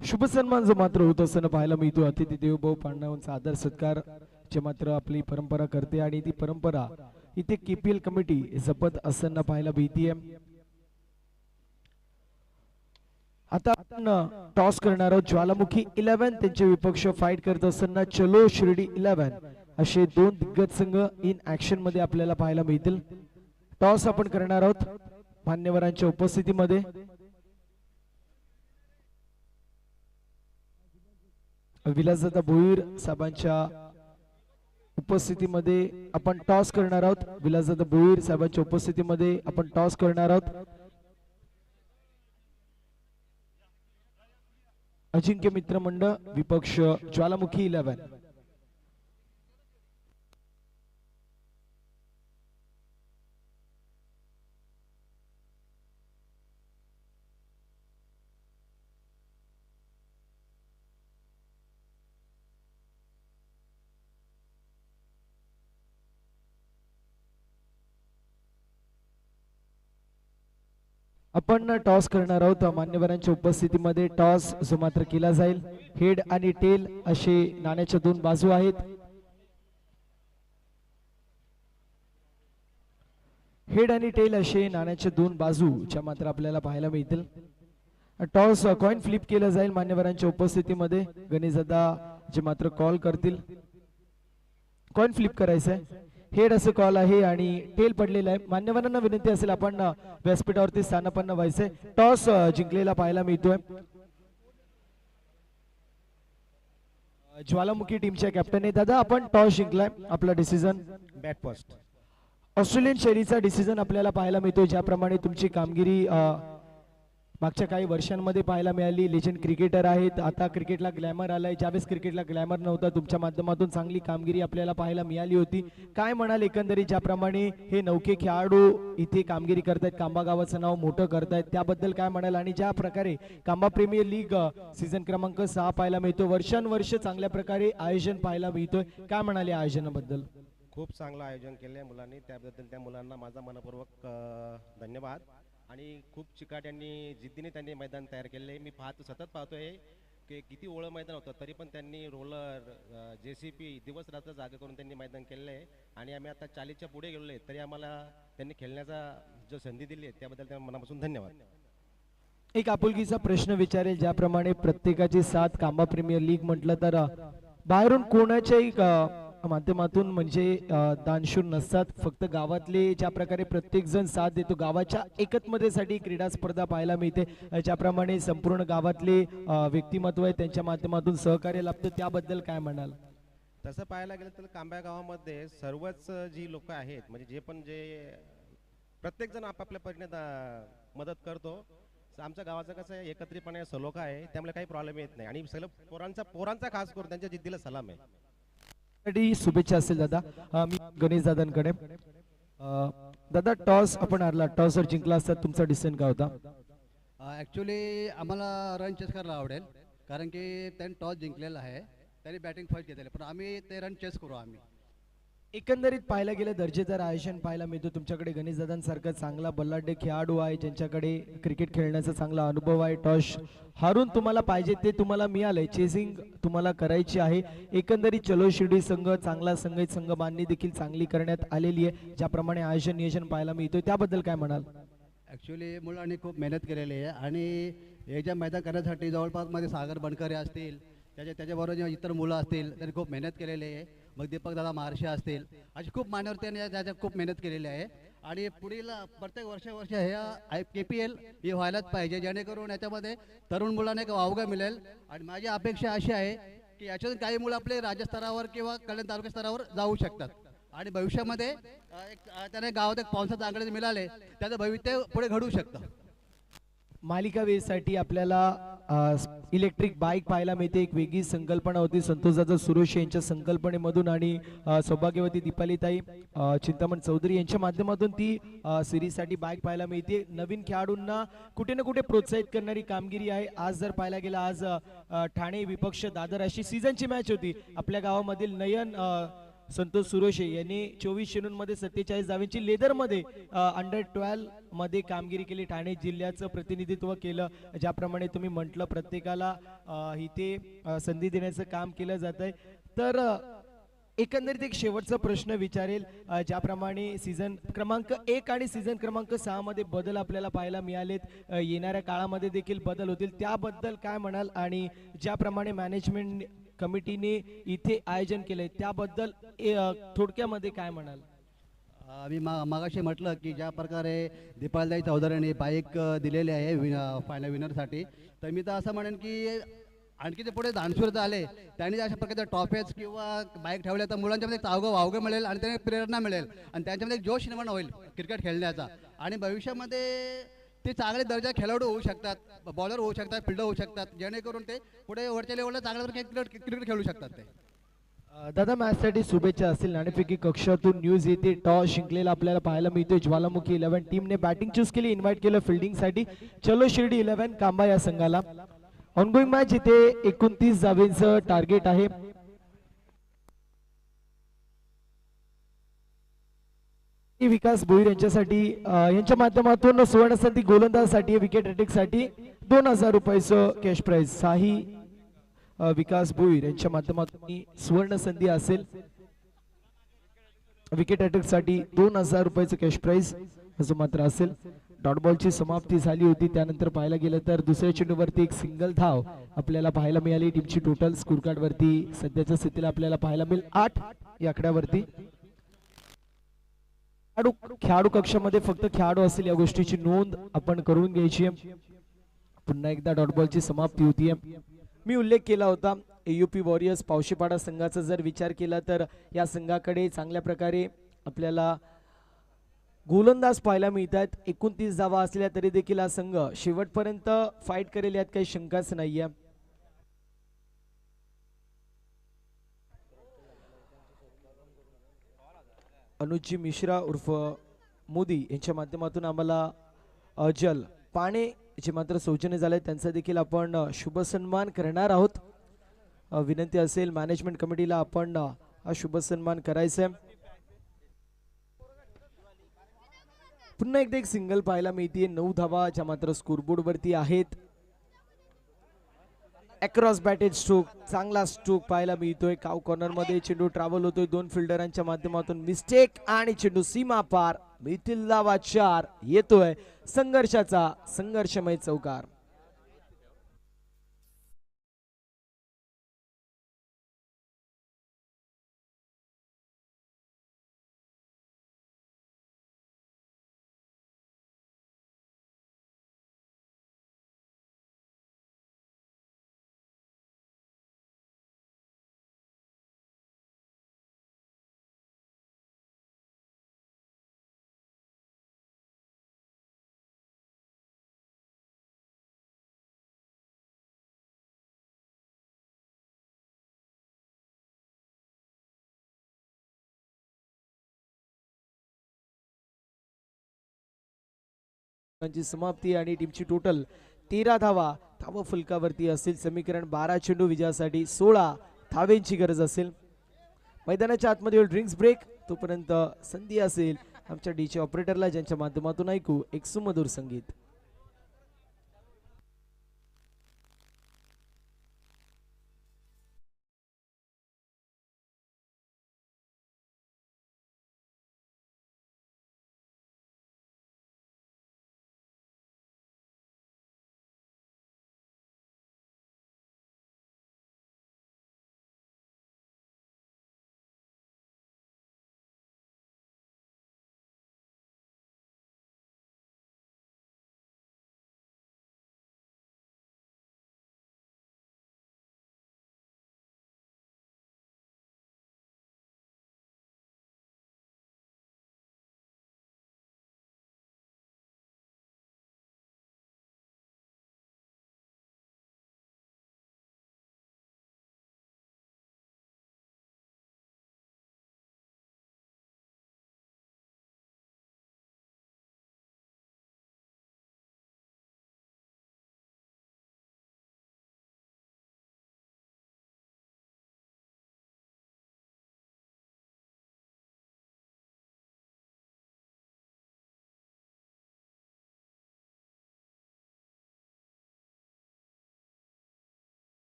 शुभ सन्मान जो मात्र होत असताना पाहायला मिळतो अतिथी देवभाऊ पांडवांचा आदर सत्कार जे मात्र आपली परंपरा करते आणि ती परंपरा इथे केपीएल कमिटी जपत असताना पाहायला मिळतीये. आता आपण टॉस करणार आहोत. ज्वालामुखी 11 त्यांचे विपक्ष फाईट करत असताना चलो शिर्डी 11 असे दोन दिग्गज संघ इन ऍक्शन मध्ये आपल्याला पाहायला मिळतील. टॉस आपण करणार आहोत मान्यवरांच्या उपस्थितीमध्ये. विलासदादा भोईर साहेबांच्या उपस्थितीमध्ये आपण टॉस करणार आहोत. विलासदादा भोईर साहेबांच्या उपस्थितीमध्ये आपण टॉस करणार आहोत. अजिंक्य मित्र मंडळ विपक्ष ज्वालामुखी 11. आपण टॉस करणार आहोत मान्यवरांच्या उपस्थितीमध्ये. टॉस जो मात्र केला जाईल. हेड आणि टेल असे नाण्याच्या दोन बाजू आहेत. हेड आणि टेल असे नाण्याच्या दोन बाजू ज्या मात्र आपल्याला पाहायला मिळतील. टॉस कॉइन फ्लिप केला जाईल मान्यवरांच्या उपस्थितीमध्ये. गणेशदादा जे मात्र कॉल करतील. कॉइन फ्लिप करायचं आहे. हेड असं कॉल आहे आणि टेल पडलेला आहे. मान्यवरांना विनंती असेल आपण व्यासपीठावरती स्थानापन्न व्हायचंय. टॉस जिंकलेला पाहायला मिळतोय ज्वालामुखी टीमच्या कॅप्टन आहे. दादा आपण टॉस जिंकलाय. आपला डिसिजन बॅट फर्स्ट. ऑस्ट्रेलियन शैलीचा डिसिजन आपल्याला पाहायला मिळतोय. ज्याप्रमाणे तुमची कामगिरी मागच्या काही वर्षांमध्ये पाहायला मिळाली. लेजंड क्रिकेटर आहेत. आता क्रिकेटला ग्लॅमर आलाय. ज्यावेळेस क्रिकेटला ग्लॅमर नव्हता तुमच्या माध्यमातून चांगली कामगिरी आपल्याला पाहायला मिळाली होती. काय म्हणाल एकंदरीत ज्याप्रमाणे हे नौके खेळाडू इथे कामगिरी करतायत, कांबा गावाचं नाव मोठं करतायत, त्याबद्दल काय म्हणाल? आणि ज्या प्रकारे कांबा प्रीमियर लीग सीझन क्रमांक 6 पाहायला मिळतो, वर्षानुवर्ष चांगल्या प्रकारे आयोजन पाहायला मिळतोय, काय म्हणाले आयोजनाबद्दल? खूप चांगलं आयोजन केलं आहे मुलांनी. त्याबद्दल त्या मुलांना माझा मनपूर्वक धन्यवाद. आणि खूप चिकाट्यांनी जिद्दीने त्यांनी मैदान तयार केले आहे. मी सतत पाहतोय की किती ओळं मैदान होतं तरी पण त्यांनी रोलर JCP दिवस रात्र जागा करून त्यांनी मैदान केलेलं आहे. आणि आम्ही आता 40च्या पुढे गेलेलो आहे तरी आम्हाला त्यांनी खेळण्याचा जो संधी दिली आहे त्याबद्दल त्यांना मनापासून धन्यवाद. एक आपुलकीचा प्रश्न विचारेल. ज्याप्रमाणे प्रत्येकाची साथ कांबा प्रीमियर लीग म्हटलं तर बाहेरून कोणाच्याही माध्यमातून म्हणजे दानशूर नसतात. फक्त गावातले ज्या प्रकारे प्रत्येक जण साथ देतो, गावाच्या एकत्मतेसाठी क्रीडा स्पर्धा पाहायला मिळते. ज्याप्रमाणे संपूर्ण गावातले व्यक्तिमत्व आहे त्यांच्या माध्यमातून सहकार्य लाभतं, त्याबद्दल काय म्हणाल? तसं पाहायला गेलं तर कांबा गावामध्ये सर्वच जी लोक आहेत म्हणजे जे प्रत्येक जण आपापल्या परीने मदत करतो. आमच्या गावाचं कसं आहे एकत्रितपणे सलोखा आहे त्यामुळे काही प्रॉब्लेम येत नाही. आणि सगळं पोरांचा खास करून त्यांच्या जिद्दीला सलाम आहे. शुभेच्छा असेल दादा. मी गणेश दादांकडे. दादा टॉस आपण हारला, टॉस जर जिंकला असता तुमचा डिसिजन काय होता? ॲक्च्युली आम्हाला रन चेस करायला आवडेल कारण की त्यांनी टॉस जिंकलेला आहे, त्यांनी बॅटिंग फर्स्ट घेतलेलं, पण आम्ही ते रन चेस करू. आम्ही एकंदरीत पाहायला गेलं दर्जेदार आयोजन पाहायला मिळतो. तुमच्याकडे गणेश दादांसारखा चांगला बल्लाढ्य खेळाडू आहे ज्यांच्याकडे क्रिकेट खेळण्याचा चांगला अनुभव आहे. टॉस हारून तुम्हाला पाहिजे ते तुम्हाला मिळालंय, चेसिंग तुम्हाला करायची आहे. एकंदरीत चलो शिर्डी संघ चांगला संघ, संघ बांधणी देखील चांगली करण्यात आलेली आहे. ज्याप्रमाणे आयोजन नियोजन पाहायला मिळतोय त्याबद्दल काय म्हणाल? ॲक्च्युली मुलांनी खूप मेहनत केलेली आहे आणि हे ज्या मैदान करण्यासाठी जवळपास मध्ये सागर बनकरे असतील, त्याच्याबरोबर जे इतर मुलं असतील त्यांनी खूप मेहनत केलेली आहे. मग दीपक दादा महारशी असतील, अशी खूप मान्यवरत्यांनी त्याच्यात खूप मेहनत केलेली आहे. आणि पुढील प्रत्येक वर्ष ह्या KPL ही व्हायलाच पाहिजे जेणेकरून याच्यामध्ये तरुण मुलांना एक वावगा मिळेल. आणि माझी अपेक्षा अशी आहे की याच्यातून काही मुलं आपले राज्यस्तरावर किंवा कल्याण तालुका स्तरावर जाऊ शकतात. आणि भविष्यामध्ये त्याने गावात एक स्पॉन्सर चांगले मिळाले, त्याचं भविष्य पुढे घडू शकतं. मालिका वेसाठी आपल्याला इलेक्ट्रिक बाईक पाहायला मिळते. एक वेगळी संकल्पना होती संतोषदादा सुरेश यांच्या संकल्पनेमधून आणि सौभाग्यवती दीपालीताई चिंतामण चौधरी यांच्या माध्यमातून ती सिरीजसाठी बाईक पाहायला मिळते. नवीन खेळाडूंना कुठे ना कुठे प्रोत्साहित करणारी कामगिरी आहे. आज जर पाहायला गेला, आज ठाणे विपक्ष दादर अशी सीझनची मॅच होती. आपल्या गावामधील नयन संतोष सुरोशे यांनी 24 चेंडूंमध्ये 47 धावांची लेदरमध्ये अंडर 12 मध्ये कामगिरी केली. ठाणे जिल्ह्याचं प्रतिनिधित्व केलं. ज्याप्रमाणे तुम्ही म्हटलं, प्रत्येकाला इथे संधी देण्याचं काम केलं जात आहे. तर एकंदरीत एक शेवटचा प्रश्न विचारेल. ज्याप्रमाणे सीझन क्रमांक 1 आणि सीझन क्रमांक 6 मध्ये बदल आपल्याला पाहायला मिळालेत, येणाऱ्या काळामध्ये देखील बदल होतील, त्याबद्दल काय म्हणाल? आणि ज्याप्रमाणे मॅनेजमेंट कमिटीने इथे आयोजन केलंय त्याबद्दल थोडक्यामध्ये काय म्हणाल? मी मागाशी म्हटलं की ज्या प्रकारे दीपालीताई चौधरीने बाईक दिलेली आहे फायनल विनरसाठी, तर मी तर असं म्हणेन की आणखी ते पुढे दानशूर आले, त्यांनी अशा प्रकारच्या ट्रॉफीज किंवा बाईक ठेवल्या तर मुलांच्यामध्ये तावगं वावगं मिळेल आणि त्यांना प्रेरणा मिळेल आणि त्यांच्यामध्ये एक जोश निर्माण होईल क्रिकेट खेळण्याचा. आणि भविष्यामध्ये ते चांगले दर्जा खेळाडू होऊ शकतात, बॉलर होऊ शकतात, फिल्डर होऊ शकतात, जेणेकरून ते पुढे वरच्या लेवलला चांगल्या प्रकारे क्रिकेट खेळू शकतात. ते दादा मॅचसाठी शुभेच्छा असतील. नाणेफेकी कक्षातून न्यूज येते, टॉस जिंकलेला आपल्याला पाहायला मिळतोय. ज्वालामुखी 11 टीमने बॅटिंग चूज केली, इन्व्हाइट केलं फिल्डिंगसाठी चलो शिर्डी 11 कांबा या संघाला. ऑनगोईंग मॅच इथे 29 धावेंचं टार्गेट आहे. विकास भोईर यांच्यासाठी यांच्या माध्यमातून सुवर्णसंधी गोलंदाजसाठी विकेट साठी 2000 रुपयाचं कॅश प्राइज. साही विकास भोईर यांच्या माध्यमातून सुवर्ण संधी असेल. विकेट साठी 2000 रुपयाचं कॅश प्राइज असं मात्र असेल. डॉट बॉलची समाप्ती झाली होती. त्यानंतर पाहायला गेलं तर दुसऱ्या चेंडूवरती एक सिंगल धाव आपल्याला पाहायला मिळाली. टीमची टोटल स्कोर कार्ड वरती सध्याच्या स्थितीला आपल्याला पाहायला मिळेल 8 या आकड्यावरती. खेळाडू कक्षामध्ये फक्त खेळाडू असेल या गोष्टीची नोंद आपण करून घ्यायची आहे. पुन्हा एकदा डॉट बॉलची समाप्ती होतीये. मी उल्लेख केला होता एयूपी वॉरियर्स पावशीपाडा संघाचा जर विचार केला तर या संघाकडे चांगल्या प्रकारे आपल्याला गोलंदाज पाहायला मिळतात. 29 धावा असल्या तरी देखील हा संघ शेवटपर्यंत फाईट करेल यात काही शंकाच नाहीये. अनुजी मिश्रा उर्फ मोदी यांच्या माध्यमातून आम्हाला अजल पाणे जे मात्र सौजन्य झाले त्यांचा देखील आपण शुभ सन्मान करणार आहोत. विनंती असेल मॅनेजमेंट कमिटीला आपण हा शुभ सन्मान करायचा. पुन्हा एकदा एक सिंगल पाहायला मिळते. 9 धावा ज्या मात्र स्कोरबोर्ड वरती आहेत. अक्रॉस बॅटेड स्ट्रोक, चांगला स्ट्रोक पाहायला मिळतोय. काव कॉर्नर मध्ये चेंडू ट्रॅव्हल होतोय. 2 फिल्डरांच्या माध्यमातून मिस्टेक आणि चेंडू सीमा पार. मिथिल धावा 4 येतोय. संघर्षाचा संघर्षमय चौकार. समाप्ती आणि टीमची टोटल 13 धावा धाव फलकावरती असेल. समीकरण 12 चेंडू विजयासाठी 16 धावेंची गरज असेल. मैदानाच्या आतमध्ये ड्रिंक्स ब्रेक, तोपर्यंत संधी असेल आमच्या डीचे ऑपरेटरला ज्यांच्या माध्यमातून ऐकू एक सुमधुर संगीत.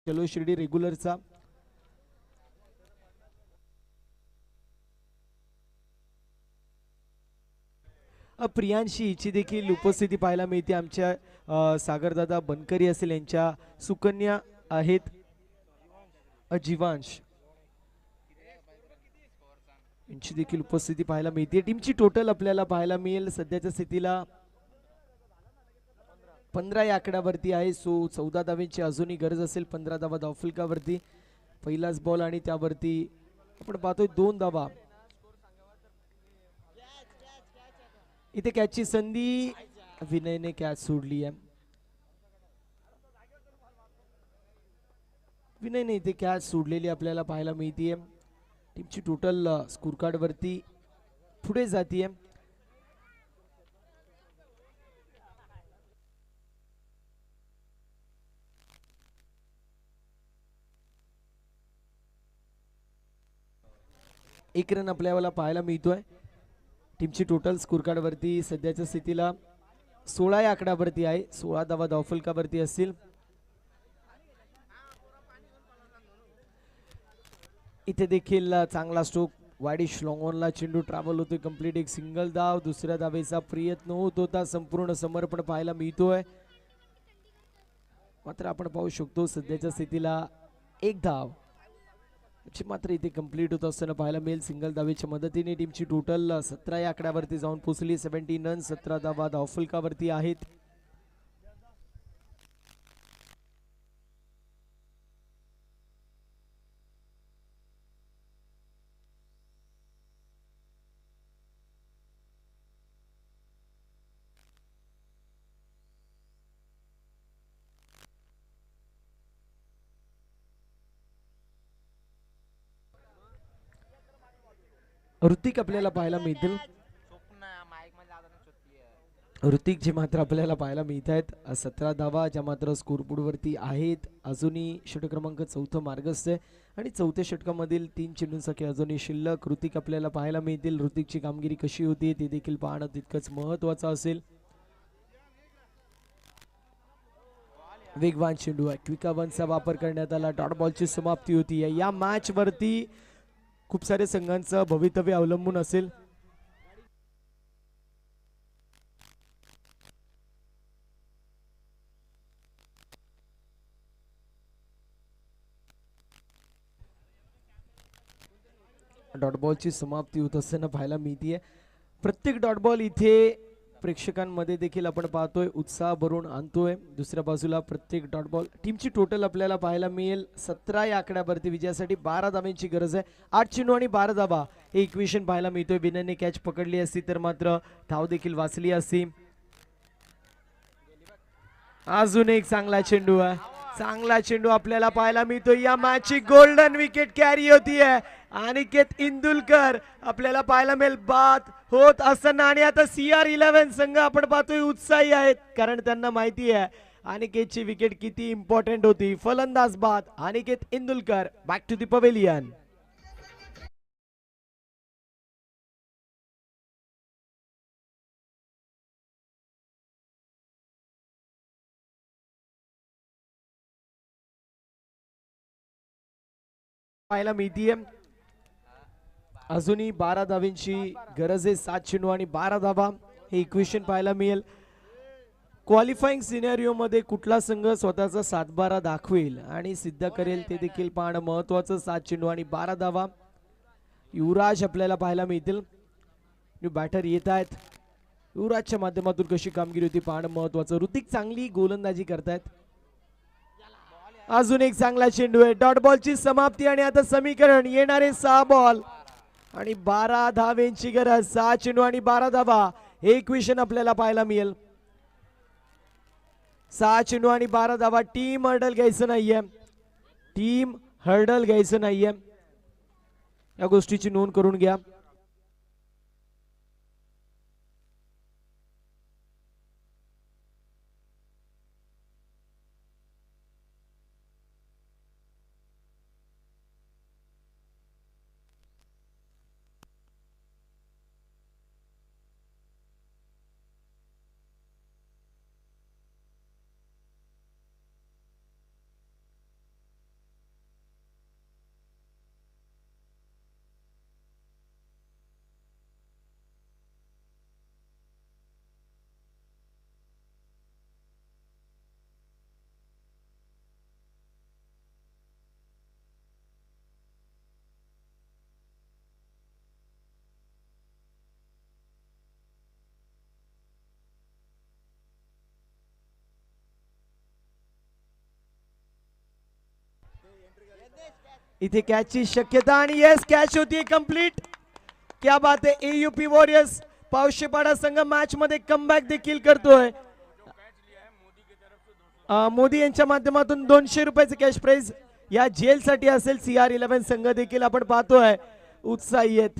चलो शिर्डी रेग्युलरचा प्रियांशी हिची देखील उपस्थिती पाहायला मिळते. आमच्या सागरदादा बनकरी असेल यांच्या सुकन्या आहेत जीवांश, यांची देखील उपस्थिती पाहायला मिळते. टीमची टोटल आपल्याला पाहायला मिळेल सध्याच्या स्थितीला 15 या आकड्यावरती आहे. सो 14 धावेची अजूनही गरज असेल. 15 धावा धावफलकावरती पहिलाच बॉल आणि त्यावरती आपण पाहतोय 2 धावा. इथे कॅचची संधी, विनयने कॅच सोडली आहे. विनयने इथे कॅच सोडलेली आपल्याला पाहायला मिळतीये. टीमची टोटल स्कोर कार्ड वरती पुढे जातीये. एक रन आपल्याला पाहायला मिळतोय. टीमची टोटल स्कोर कार्ड वरती सध्याच्या स्थितीला 16 या आकड्यावरती आहे. 16 धावा धावफलकावरती असतील. इथे देखील चांगला स्ट्रोक, वाईडिश लॉंग ऑनला चेंडू ट्रॅव्हल होतोय. कंप्लीट एक सिंगल धाव. दुसऱ्या धावेचा प्रयत्न होत होता. संपूर्ण समर्पण पाहायला मिळतोय. मात्र आपण पाहू शकतो सध्याच्या स्थितीला एक धाव मात्र इथे कंप्लीट होत असताना पाहायला मिळेल. सिंगल धावेच्या मदतीने टीमची टोटल 17 या आकड्यावरती जाऊन पोहोचली. 17 रन, 17 धावा धावफलकावरती आहेत. ऋतिक आपल्याला पाहायला मिळतील. ऋतिक जे मात्र आपल्याला पाहायला मिळत आहेत. 17 धावा ज्या मात्र स्कोरबोर्ड वरती आहेत. अजूनही षटक क्रमांक 4 मार्गस्थ आहे आणि 4थ्या षटकामधील 3 चेंडूंसाठी अजूनही शिल्लक. ऋतिक आपल्याला पाहायला मिळतील. ऋतिकची कामगिरी कशी होती ते देखील पाहणं तितकंच महत्वाचं असेल. वेगवान चेंडू आहे. क्विका वनचा वापर करण्यात आला. डॉट बॉलची समाप्ती होती. या मॅच वरती खूप सारे संघांचं भवितव्य अवलंबून असेल. डॉट बॉलची समाप्ती होत असताना पाहायला मिळतीये. प्रत्येक डॉट बॉल इथे प्रेक्षकांमध्ये देखील आपण पाहतोय उत्साह भरून आणतोय. दुसऱ्या बाजूला प्रत्येक डॉट बॉल. टीमची टोटल आपल्याला पाहायला मिळेल 17 या आकड्यावरती. विजयासाठी 12 धावांची गरज आहे. 8 चेंडू आणि 12 धावा हे इक्वेशन पाहायला मिळतोय. विनयने कॅच पकडली असती तर मात्र धाव देखील वाचली असती. अजून एक चांगला चेंडू आहे. चांगला चेंडू आपल्याला पाहायला मिळतोय. या मॅचची गोल्डन विकेट कॅरी होतीये. अनिकेत इंदुलकर आपल्याला पाहायला मिळेल बाद होत असताना. आणि आता CR11 संघ आपण पाहतोय उत्साही आहेत, कारण त्यांना माहिती आहे अनिकेतची विकेट किती इम्पॉर्टंट होती. फलंदाज बाद Aniket Indulkar. Back to the pavilion. पाहायला मिळतीये अजूनही 12 धावांची गरज आहे. 7 चेंडू आणि 12 धावा हे इक्वेशन पाहायला मिळेल. क्वालिफाईंग सिनेरिओ मध्ये कुठला संघ स्वतःचा 7-12 दाखवेल आणि सिद्ध करेल ते देखील पाहणं महत्वाचं. 7 चेंडू आणि 12 धावा. युवराज आपल्याला पाहायला मिळतील. न्यू बॅटर येत आहेत. युवराजच्या माध्यमातून कशी कामगिरी होती पाहणं महत्वाचं. ऋतिक चांगली गोलंदाजी करतायत. अजून एक चांगला चेंडू आहे. डॉट बॉलची समाप्ती आणि आता समीकरण येणारे 6 बॉल आणि 12 धावेंची गरज. 6 चेंडू आणि 12 धावा हे इक्वेशन आपल्याला पाहायला मिळेल. 6 चेंडू आणि 12 धावा. टीम हर्डल घ्यायचं नाहीये. टीम हर्डल घ्यायचं नाहीये. या गोष्टीची नोंद करून घ्या. इथे कॅचची शक्यता आणि येस कॅच होती कंप्लीट. क्या बात आहे. एयूपी वॉरियर्स पावशेपाडा संघ मॅच मध्ये कमबॅक देखील करतोय. मोदी यांच्या माध्यमातून 200 रुपयाचे कॅश प्राइज या जेल साठी असेल. CR11 संघ देखील आपण पाहतोय उत्साही आहेत.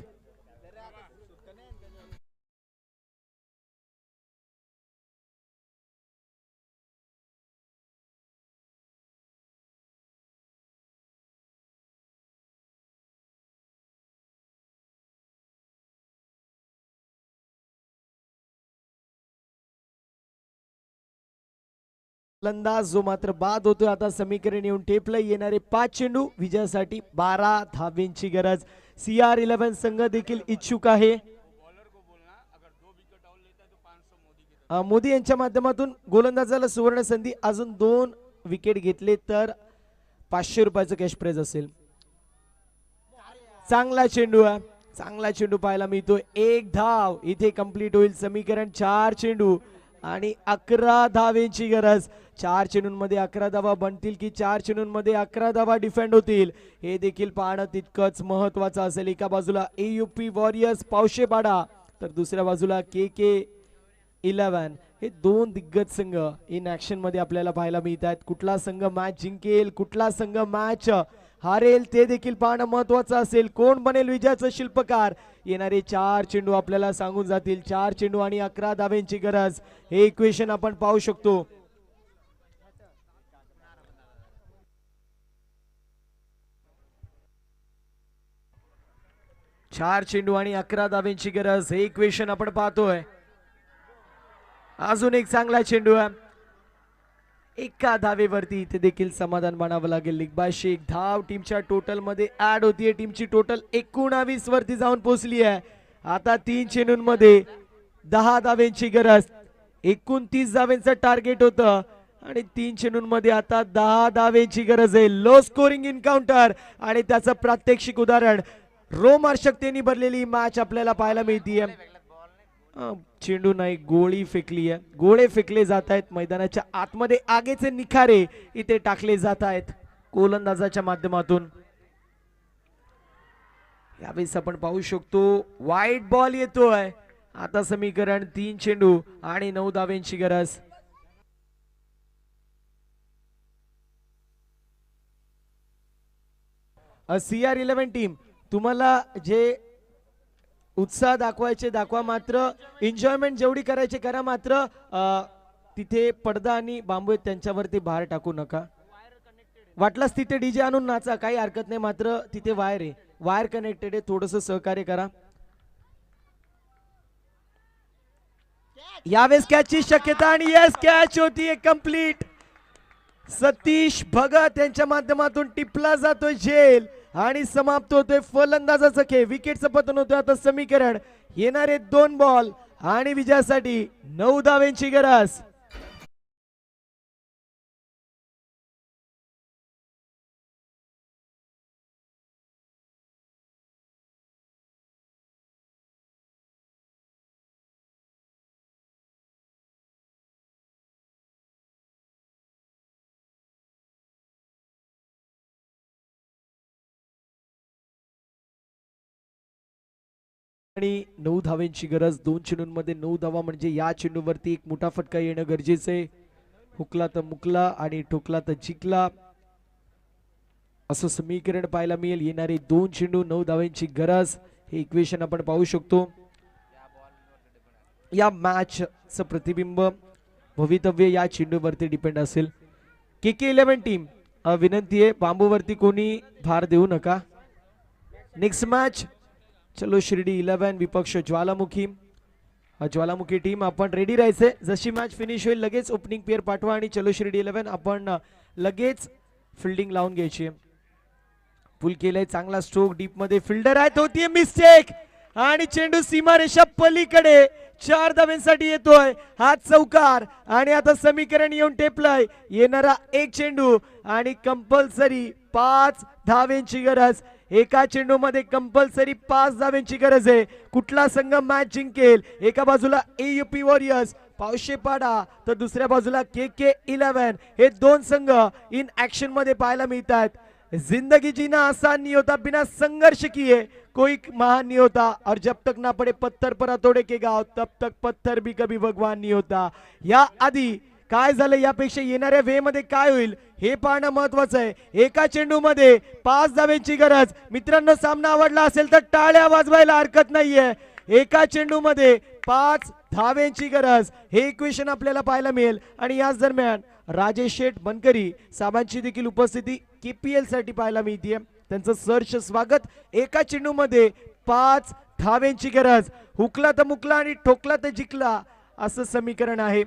फलंदाज जो मात्र बाद होतोय. आता समीकरण येऊन टेपला येणारे 5 चेंडू विजयासाठी 12 धावेंची गरज. CR11 संघ देखील इच्छुक आहे. मोदी यांच्या माध्यमातून गोलंदाजाला सुवर्ण संधी. अजून 2 विकेट घेतले तर 500 रुपयाचं कॅश प्राइज असेल. चांगला चेंडू आहे. चांगला चेंडू पाहायला मिळतोय. 1 धाव इथे कंप्लीट होईल. समीकरण 4 चेंडू आणि 11 धावेंची गरज. 4 चेंडूंमध्ये 11 धावा बनतील की 4 चेंडूंमध्ये 11 धावा डिफेंड होतील हे देखील पाहणं तितकंच महत्वाचं असेल. एका बाजूला एयूपी वॉरियर्स पावशेपाडा तर दुसऱ्या बाजूला KK11 हे 2 दिग्गज संघ इन ऍक्शन मध्ये आपल्याला पाहायला मिळत आहेत. कुठला संघ मॅच जिंकेल कुठला संघ मॅच हारेल ते देखील पाहणं महत्वाचं असेल. कोण बनेल विजयाचं शिल्पकार. येणारे 4 चेंडू आपल्याला सांगून जातील. 4 चेंडू आणि 11 धावेंची गरज हे इक्वेशन आपण पाहू शकतो. चार चेंडू आणि 11 धावेंची गरज हे इक्वेशन आपण पाहतोय. अजून एक चांगला चेंडू आहे. एका धावेवरती इथे देखील समाधान मानावं लागेल. लिगबाशी 1 धाव टीमच्या टोटल मध्ये ऍड होतीये. टीमची टोटल 19 वरती जाऊन पोहोचली आहे. आता 3 चेंडूंमध्ये 10 धावेंची गरज. 29 धावेंचं टार्गेट होतं आणि 3 चेंडूंमध्ये आता 10 धावेंची गरज आहे. लो स्कोरिंग एन्काउंटर आणि त्याचं प्रात्यक्षिक उदाहरण. रोमांचकतेने भरलेली मॅच आपल्याला पाहायला मिळतीये. चेंडू नाही गोळी फेकली आहे. गोळे फेकले जात आहेत. मैदानाच्या आतमध्ये आगेचे निखारे इथे टाकले जात आहेत गोलंदाजाच्या माध्यमातून. यावेळेस आपण पाहू शकतो वाईट बॉल येतोय. आता समीकरण 3 चेंडू आणि 9 धावेंची गरज. CR11 टीम तुम्हाला जे उत्साह दाखवायचे दाखवा. मात्र एन्जॉयमेंट जेवढी करायची करा. मात्र तिथे पडदा आणि बांबू आहेत त्यांच्यावरती भार टाकू नका. वाटलाच तिथे डीजे आणून नाचा काही हरकत नाही. मात्र तिथे वायर आहे. वायर कनेक्टेड आहे. थोडस सहकार्य करा. यावेळेस कॅचची शक्यता आणि येस कॅच होती कंप्लीट. सतीश भगत यांच्या माध्यमातून टिपला जातोय झेल आणि समाप्त होतोय फलंदाजाचा खेळ. विकेटचं पतन होतोय. आता समीकरण येणारे 2 बॉल आणि विजयासाठी 9 धावेंची गरज. आणि 9 धावेंची गरज. 2 चेंडूंमध्ये 9 धावा म्हणजे या चेंडूवरती एक मोठा फटका येणं गरजेचं आहे. हुकला तर मुकला आणि ठोकला तर जिंकला असं समीकरण पाहायला मिळेल. येणारे 2 चेंडू 9 धावेंची गरज हे इक्वेशन आपण पाहू शकतो. या मॅचचं प्रतिबिंब भवितव्य या चेंडूवरती डिपेंड असेल. KK11 टीम विनंती आहे बांबूवरती कोणी भार देऊ नका. नेक्स्ट मॅच चलो शिर्डी 11 विपक्ष ज्वालामुखी. ज्वालामुखी टीम आपण रेडी राहायचंय. जशी मॅच फिनिश होईल लगेच ओपनिंग पेअर पाठवा आणि चलो शिर्डी 11 आपण लगेच फिल्डिंग लावून घ्यायची. पुल केलंय. चांगला स्ट्रोक डीप मध्ये फिल्डर आहेत. होतीये मिस्टेक आणि चेंडू सीमारेषा पलीकडे 4 धावेंसाठी येतोय. हा चौकार आणि आता समीकरण येऊन टेपलंय. येणारा 1 चेंडू आणि कंपल्सरी 5 धावेंची गरज. एका चेंडू मध्ये कंपल्सरी 5 धावेंची गरज आहे. कुठला संघ मॅच जिंकेल. एका बाजूला एयूपी वॉरियर्स पावशेपाडा तर दुसऱ्या बाजूला KK11 हे 2 संघ इन ऍक्शन मध्ये पाहायला मिळतात. जिंदगी जीना आसान नहीं होता, बिना संघर्ष किए कोई महान नहीं होता, और जब तक ना पड़े पत्थर पर हथौड़े के घाव तब तक पत्थर भी कभी भगवान नहीं होता. या आधी काय झालं, यापेक्षा येणाऱ्या वे मध्ये काय होईल हे पाहणं महत्वाचं आहे. एका चेंडूमध्ये 5 धाव्यांची गरज. मित्रांनो, सामना आवडला असेल तर टाळ्या वाजवायला हरकत नाहीये. एका चेंडूमध्ये 5 धाव्यांची गरज, हे इक्वेशन आपल्याला पाहायला मिळेल. आणि याच दरम्यान राजेश शेठ बनकरी साहेबांची देखील उपस्थिती केपीएल साठी पाहायला मिळते. त्यांचं सहर्ष स्वागत. एका चेंडूमध्ये 5 धाव्यांची गरज. हुकला तर मुकला आणि ठोकला तर जिंकला असं समीकरण आहे.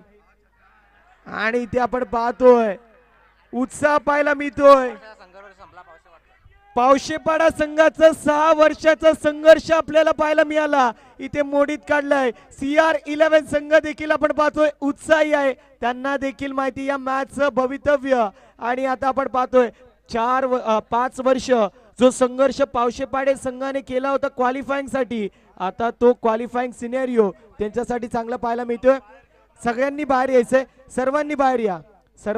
आणि इथे आपण पाहतोय उत्साह पाहायला मिळतोय. पावशेपाडा संघाचा 6 वर्षाचा संघर्ष आपल्याला पाहायला मिळाला, इथे मोडीत काढलाय. CR11 संघ देखील आपण पाहतोय उत्साही आहे. त्यांना देखील माहिती या मॅचचं भवितव्य. आणि आता आपण पाहतोय 5 वर्ष जो संघर्ष पावशेपाडे संघाने केला होता क्वालिफाईंग साठी, आता तो क्वालिफाईंग सिनेरियो त्यांच्यासाठी चांगला पाहायला मिळतोय. सगळ्यांनी बाहेर यायचंय, सर्वांनी बाहेर या.